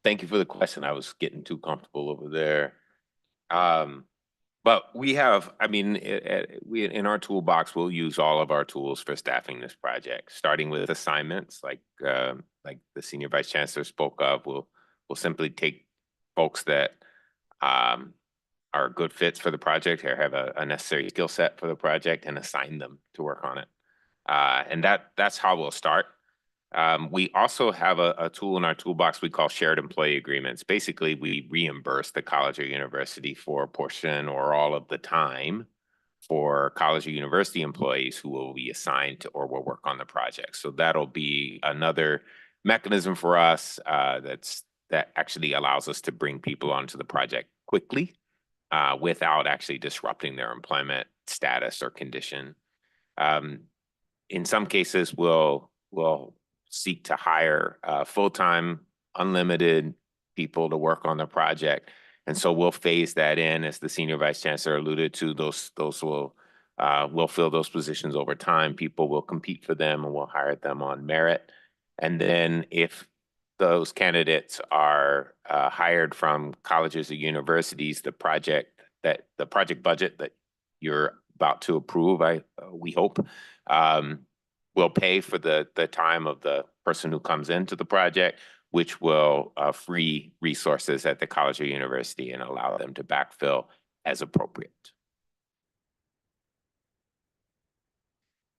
thank you for the question. I was getting too comfortable over there. But we have, I mean, we in our toolbox, we'll use all of our tools for staffing this project, starting with assignments like the Senior Vice Chancellor spoke of. We'll simply take folks that are good fits for the project or have a necessary skill set for the project and assign them to work on it. And that's how we'll start. We also have a tool in our toolbox we call shared employee agreements. Basically, we reimburse the college or university for a portion or all of the time for college or university employees who will be assigned to or will work on the project. So that'll be another mechanism for us that actually allows us to bring people onto the project quickly without actually disrupting their employment status or condition. In some cases, we'll will seek to hire full-time, unlimited people to work on the project. And so we'll phase that in, as the Senior Vice Chancellor alluded to. Those will we'll fill those positions over time. People will compete for them, and we'll hire them on merit. And then if those candidates are hired from colleges or universities, the project budget that you're about to approve, we hope, will pay for the time of the person who comes into the project, which will free resources at the college or university and allow them to backfill as appropriate.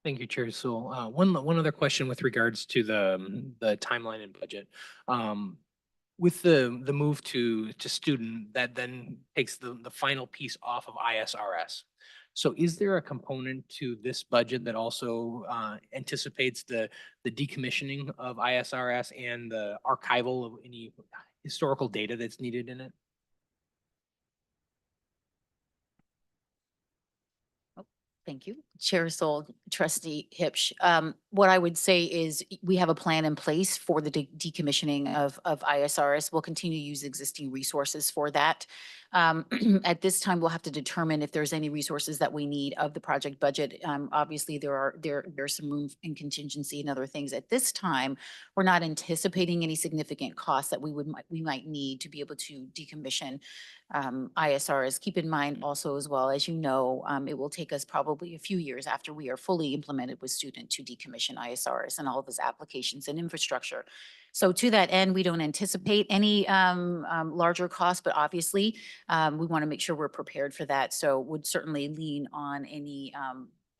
Thank you, Chair Sewell. One other question with regards to the timeline and budget. With the move to student, that then takes the final piece off of ISRS. So is there a component to this budget that also anticipates the decommissioning of ISRS and the archival of any historical data that's needed in it? Thank you, Chair Soul, Trustee Hipsch. What I would say is we have a plan in place for the decommissioning of ISRS. We'll continue to use existing resources for that. At this time, we'll have to determine if there's any resources that we need of the project budget. Obviously, there's some room in contingency and other things. At this time, we're not anticipating any significant costs that we might need to be able to decommission ISRS. Keep in mind also, as well, as you know, it will take us probably a few years after we are fully implemented with student to decommission ISRS and all of its applications and infrastructure. So to that end, we don't anticipate any larger costs, but obviously we want to make sure we're prepared for that. So would certainly lean on any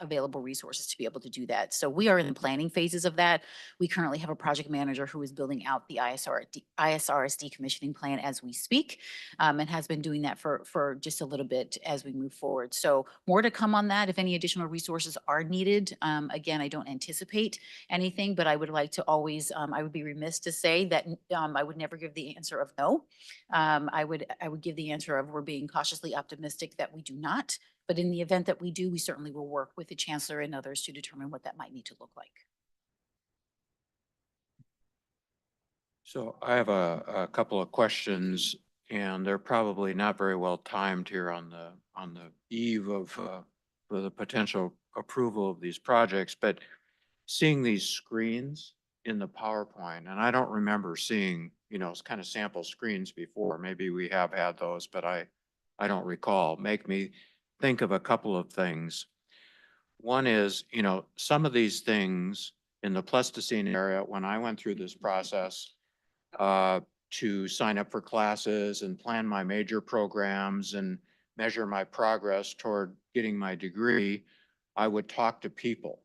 available resources to be able to do that. So we are in the planning phases of that. We currently have a project manager who is building out the ISRS decommissioning plan as we speak, and has been doing that for just a little bit as we move forward. So more to come on that. If any additional resources are needed, again, I don't anticipate anything, but I would like to always, I would be remiss to say that I would never give the answer of no. I would give the answer of we're being cautiously optimistic that we do not. But in the event that we do, we certainly will work with the chancellor and others to determine what that might need to look like. So I have a couple of questions, and they're probably not very well timed here on the eve of the potential approval of these projects. But seeing these screens in the PowerPoint, and I don't remember seeing, kind of sample screens before. Maybe we have had those, but I don't recall. Make me think of a couple of things. One is, some of these things in the Pleistocene area, when I went through this process to sign up for classes and plan my major programs and measure my progress toward getting my degree, I would talk to people.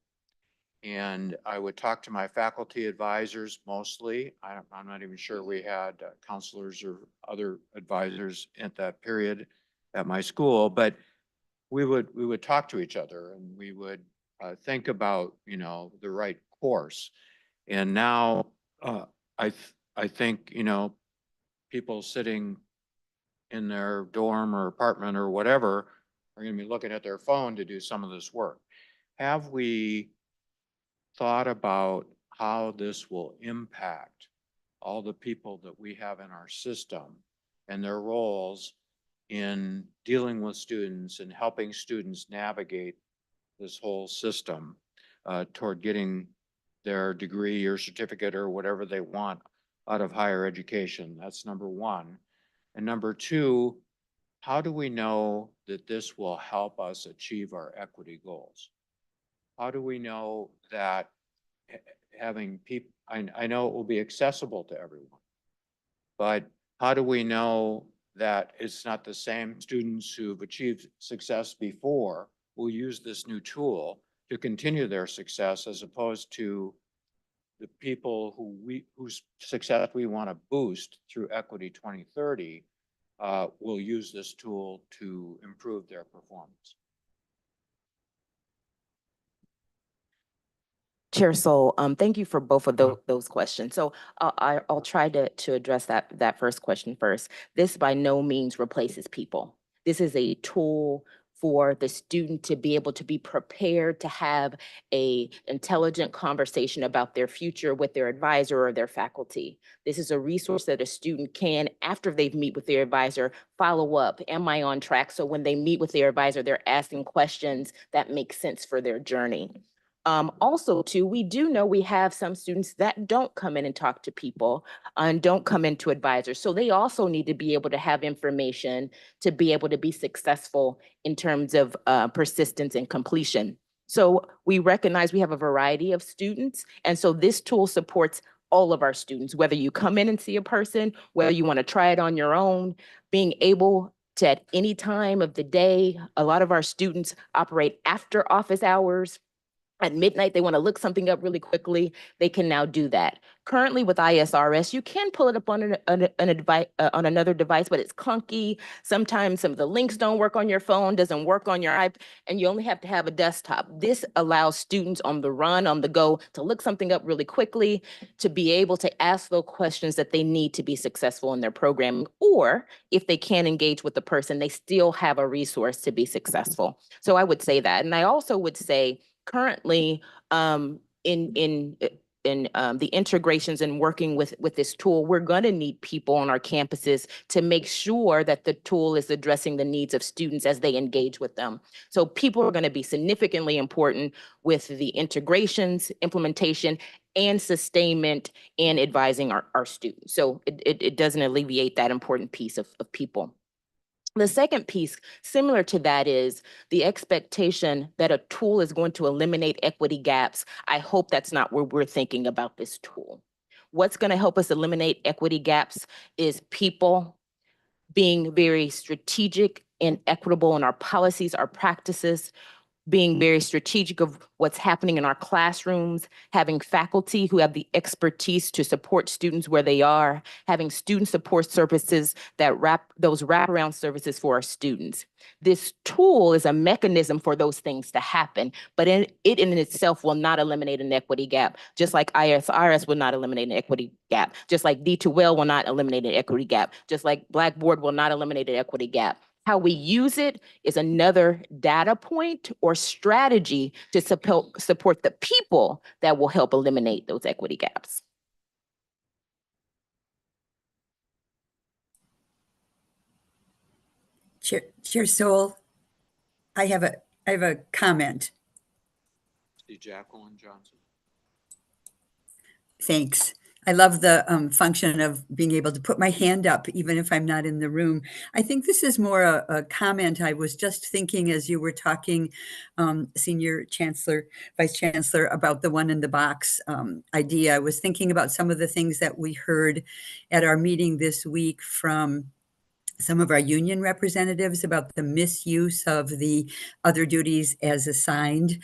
And I would talk to my faculty advisors mostly. I'm not even sure we had counselors or other advisors at that period at my school, but we would talk to each other, and we would think about, the right course. And now I think, people sitting in their dorm or apartment or whatever are going to be looking at their phone to do some of this work. Have we thought about how this will impact all the people that we have in our system and their roles in dealing with students and helping students navigate this whole system toward getting their degree or certificate or whatever they want out of higher education? That's number one. And number two, how do we know that this will help us achieve our equity goals? How do we know that having people, I know it will be accessible to everyone, but how do we know that it's not the same students who've achieved success before will use this new tool to continue their success, as opposed to the people whose success we want to boost through Equity 2030 will use this tool to improve their performance? Chair Soul, thank you for both of those questions. So I'll try to address that first question first. This by no means replaces people. This is a tool for the student to be able to be prepared to have a intelligent conversation about their future with their advisor or their faculty. This is a resource that a student can, after they've meet with their advisor, follow up. Am I on track? So when they meet with their advisor, they're asking questions that make sense for their journey. Also too, we do know we have some students that don't come in and talk to people and don't come into advisors. So they also need to be able to have information to be able to be successful in terms of persistence and completion. So we recognize we have a variety of students. And so this tool supports all of our students, whether you come in and see a person, whether you want to try it on your own, being able to at any time of the day. A lot of our students operate after office hours. At midnight, they want to look something up really quickly, they can now do that. Currently with ISRS, you can pull it up on on another device, but it's clunky. Sometimes some of the links don't work on your phone, doesn't work on your iPad, and you only have to have a desktop. This allows students on the run, on the go, to look something up really quickly, to be able to ask those questions that they need to be successful in their programming. Or if they can't engage with the person, they still have a resource to be successful. So I would say that. And I also would say, currently, in the integrations and working with this tool, we're going to need people on our campuses to make sure that the tool is addressing the needs of students as they engage with them. So people are going to be significantly important with the integrations, implementation, and sustainment in advising our students. So it doesn't alleviate that important piece of people. The second piece, similar to that, is the expectation that a tool is going to eliminate equity gaps. I hope that's not where we're thinking about this tool. What's going to help us eliminate equity gaps is people being very strategic and equitable in our policies, our practices, being very strategic of what's happening in our classrooms, having faculty who have the expertise to support students where they are, having student support services that those wraparound services for our students. This tool is a mechanism for those things to happen, but it in itself will not eliminate an equity gap, just like ISRS will not eliminate an equity gap, just like D2L will not eliminate an equity gap, just like Blackboard will not eliminate an equity gap. How we use it is another data point or strategy to support the people that will help eliminate those equity gaps. Chair Soul, I have a comment. See Jacqueline Johnson. Thanks. I love the function of being able to put my hand up even if I'm not in the room. I think this is more a comment. I was just thinking as you were talking, Senior Chancellor, Vice Chancellor, about the one in the box idea. I was thinking about some of the things that we heard at our meeting this week from some of our union representatives about the misuse of the other duties as assigned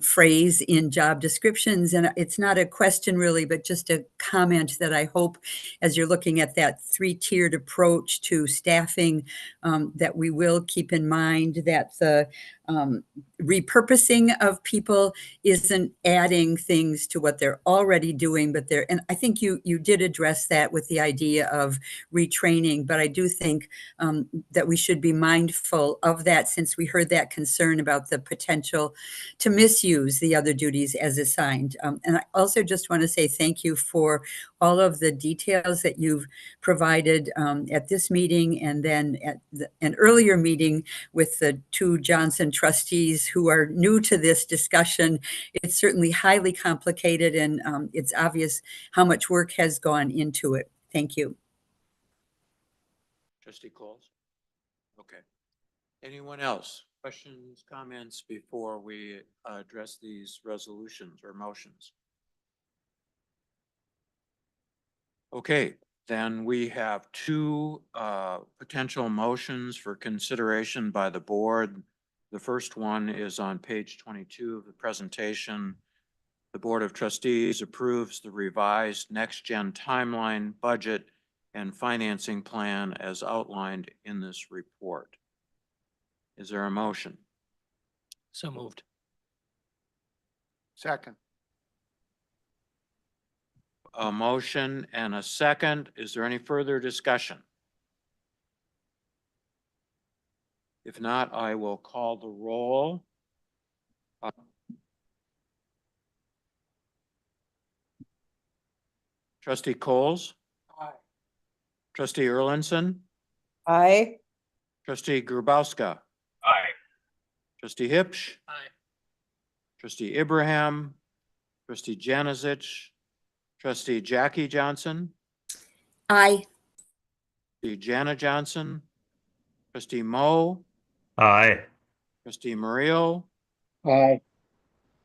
phrase in job descriptions. And it's not a question really, but just a comment that I hope as you're looking at that three-tiered approach to staffing, that we will keep in mind that the repurposing of people isn't adding things to what they're already doing, but and I think you did address that with the idea of retraining, but I do think that we should be mindful of that, since we heard that concern about the potential to misuse the other duties as assigned. And I also just want to say thank you for all of the details that you've provided at this meeting, and then at an earlier meeting with the two Johnson trustees who are new to this discussion. It's certainly highly complicated, and it's obvious how much work has gone into it. Thank you. Trustee Coles? Okay. Anyone else? Questions, comments before we address these resolutions or motions? Okay, then we have two potential motions for consideration by the board. The first one is on page 22 of the presentation. The Board of Trustees approves the revised next-gen timeline, budget, and financing plan as outlined in this report. Is there a motion? So moved. Second. A motion and a second. Is there any further discussion? If not, I will call the roll. Trustee Coles? Aye. Trustee Erlinson? Aye. Trustee Grubauska? Aye. Trustee Hipsch? Aye. Trustee Abraham? Trustee Janizich? Trustee Jackie Johnson? Aye. Trustee Jana Johnson? Trustee Moe? Aye. Trustee Murillo? Aye.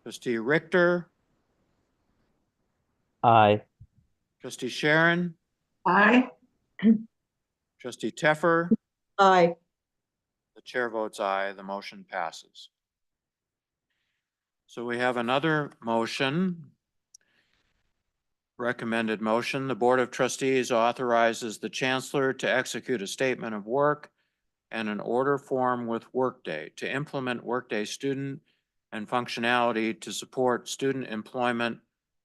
Trustee Richter? Aye. Trustee Sharon? Aye. Trustee Teffer? Aye. The chair votes aye, the motion passes. So we have another motion. Recommended motion, the Board of Trustees authorizes the Chancellor to execute a statement of work and an order form with Workday to implement Workday student and functionality to support student employment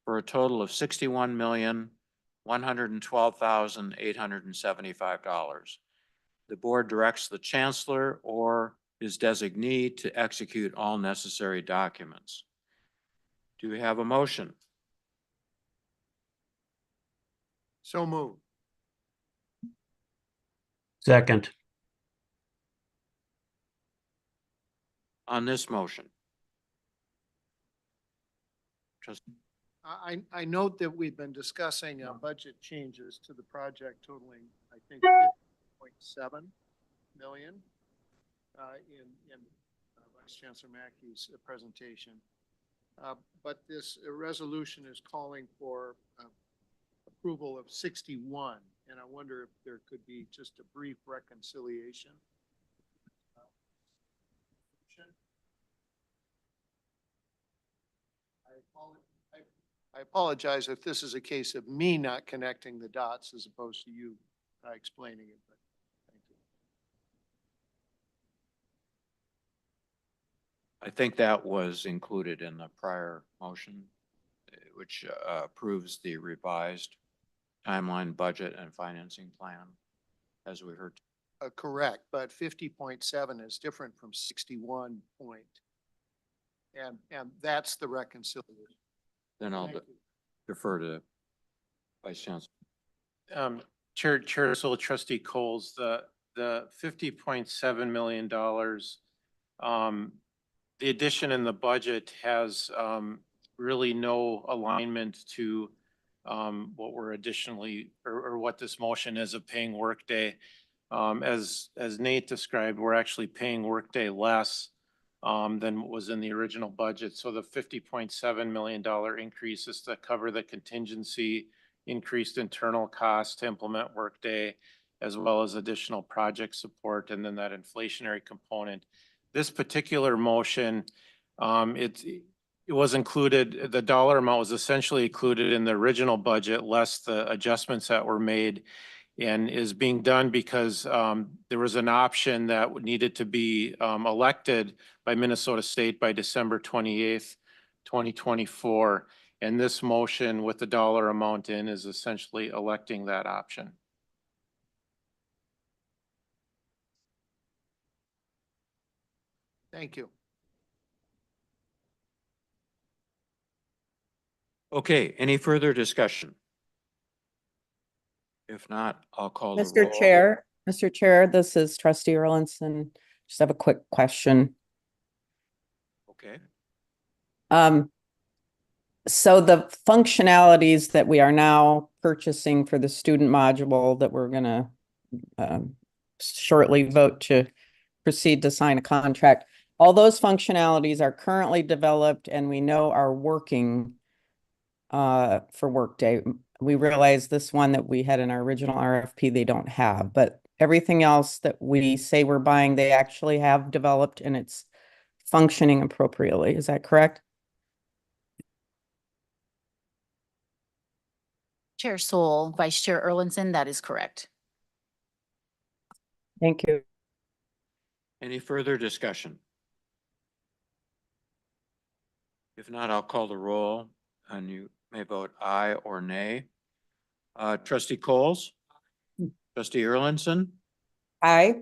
for a total of $61,112,875. The board directs the Chancellor or his designee to execute all necessary documents. Do we have a motion? So moved. Second. On this motion? I note that we've been discussing budget changes to the project totaling, I think, 50.7 million in Vice Chancellor Mackey's presentation. But this resolution is calling for approval of 61, and I wonder if there could be just a brief reconciliation. I apologize if this is a case of me not connecting the dots as opposed to you explaining it, but thank you. I think that was included in the prior motion, which approves the revised timeline, budget, and financing plan, as we heard. Correct, but 50.7 is different from 61 point. And that's the reconciliation. Then I'll Thank you. defer to Vice Chancellor. Chair, so Trustee Coles, the $50.7 million, the addition in the budget has really no alignment to what we're additionally, or what this motion is of paying Workday. As Nate described, we're actually paying Workday less than what was in the original budget. So the $50.7 million increase is to cover the contingency, increased internal costs to implement Workday, as well as additional project support, and then that inflationary component. This particular motion, it was included, the dollar amount was essentially included in the original budget, less the adjustments that were made, and is being done because there was an option that needed to be elected by Minnesota State by December 28th, 2024. And this motion with the dollar amount in is essentially electing that option. Thank you. Okay, any further discussion? If not, I'll call the roll. Mr. Chair, this is Trustee Erlinson. Just have a quick question. Okay. So the functionalities that we are now purchasing for the student module that we're gonna shortly vote to proceed to sign a contract, all those functionalities are currently developed and we know are working for Workday. We realize this one that we had in our original RFP, they don't have, but everything else that we say we're buying, they actually have developed and it's functioning appropriately. Is that correct? Chair Soul, Vice Chair Erlinson, that is correct. Thank you. Any further discussion? If not, I'll call the roll and you may vote aye or nay. Trustee Coles? Trustee Erlinson? Aye.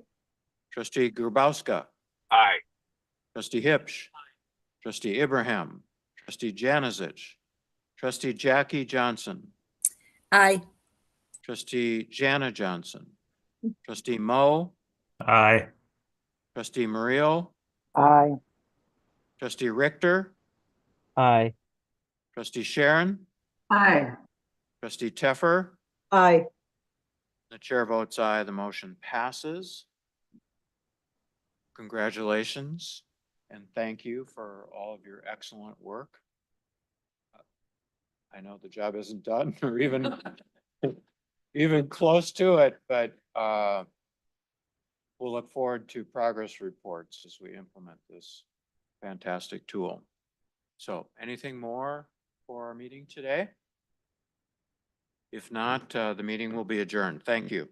Trustee Grubauska. Aye. Trustee Hipsch. Trustee Abraham. Trustee Janazich. Trustee Jackie Johnson. Aye. Trustee Jana Johnson. Trustee Mo. Aye. Trustee Mario. Aye. Trustee Richter. Aye. Trustee Sharon. Aye. Trustee Teffer. Aye. The chair votes aye. The motion passes. Congratulations and thank you for all of your excellent work. I know the job isn't done or even even close to it, but we'll look forward to progress reports as we implement this fantastic tool. So anything more for our meeting today? If not, the meeting will be adjourned. Thank you.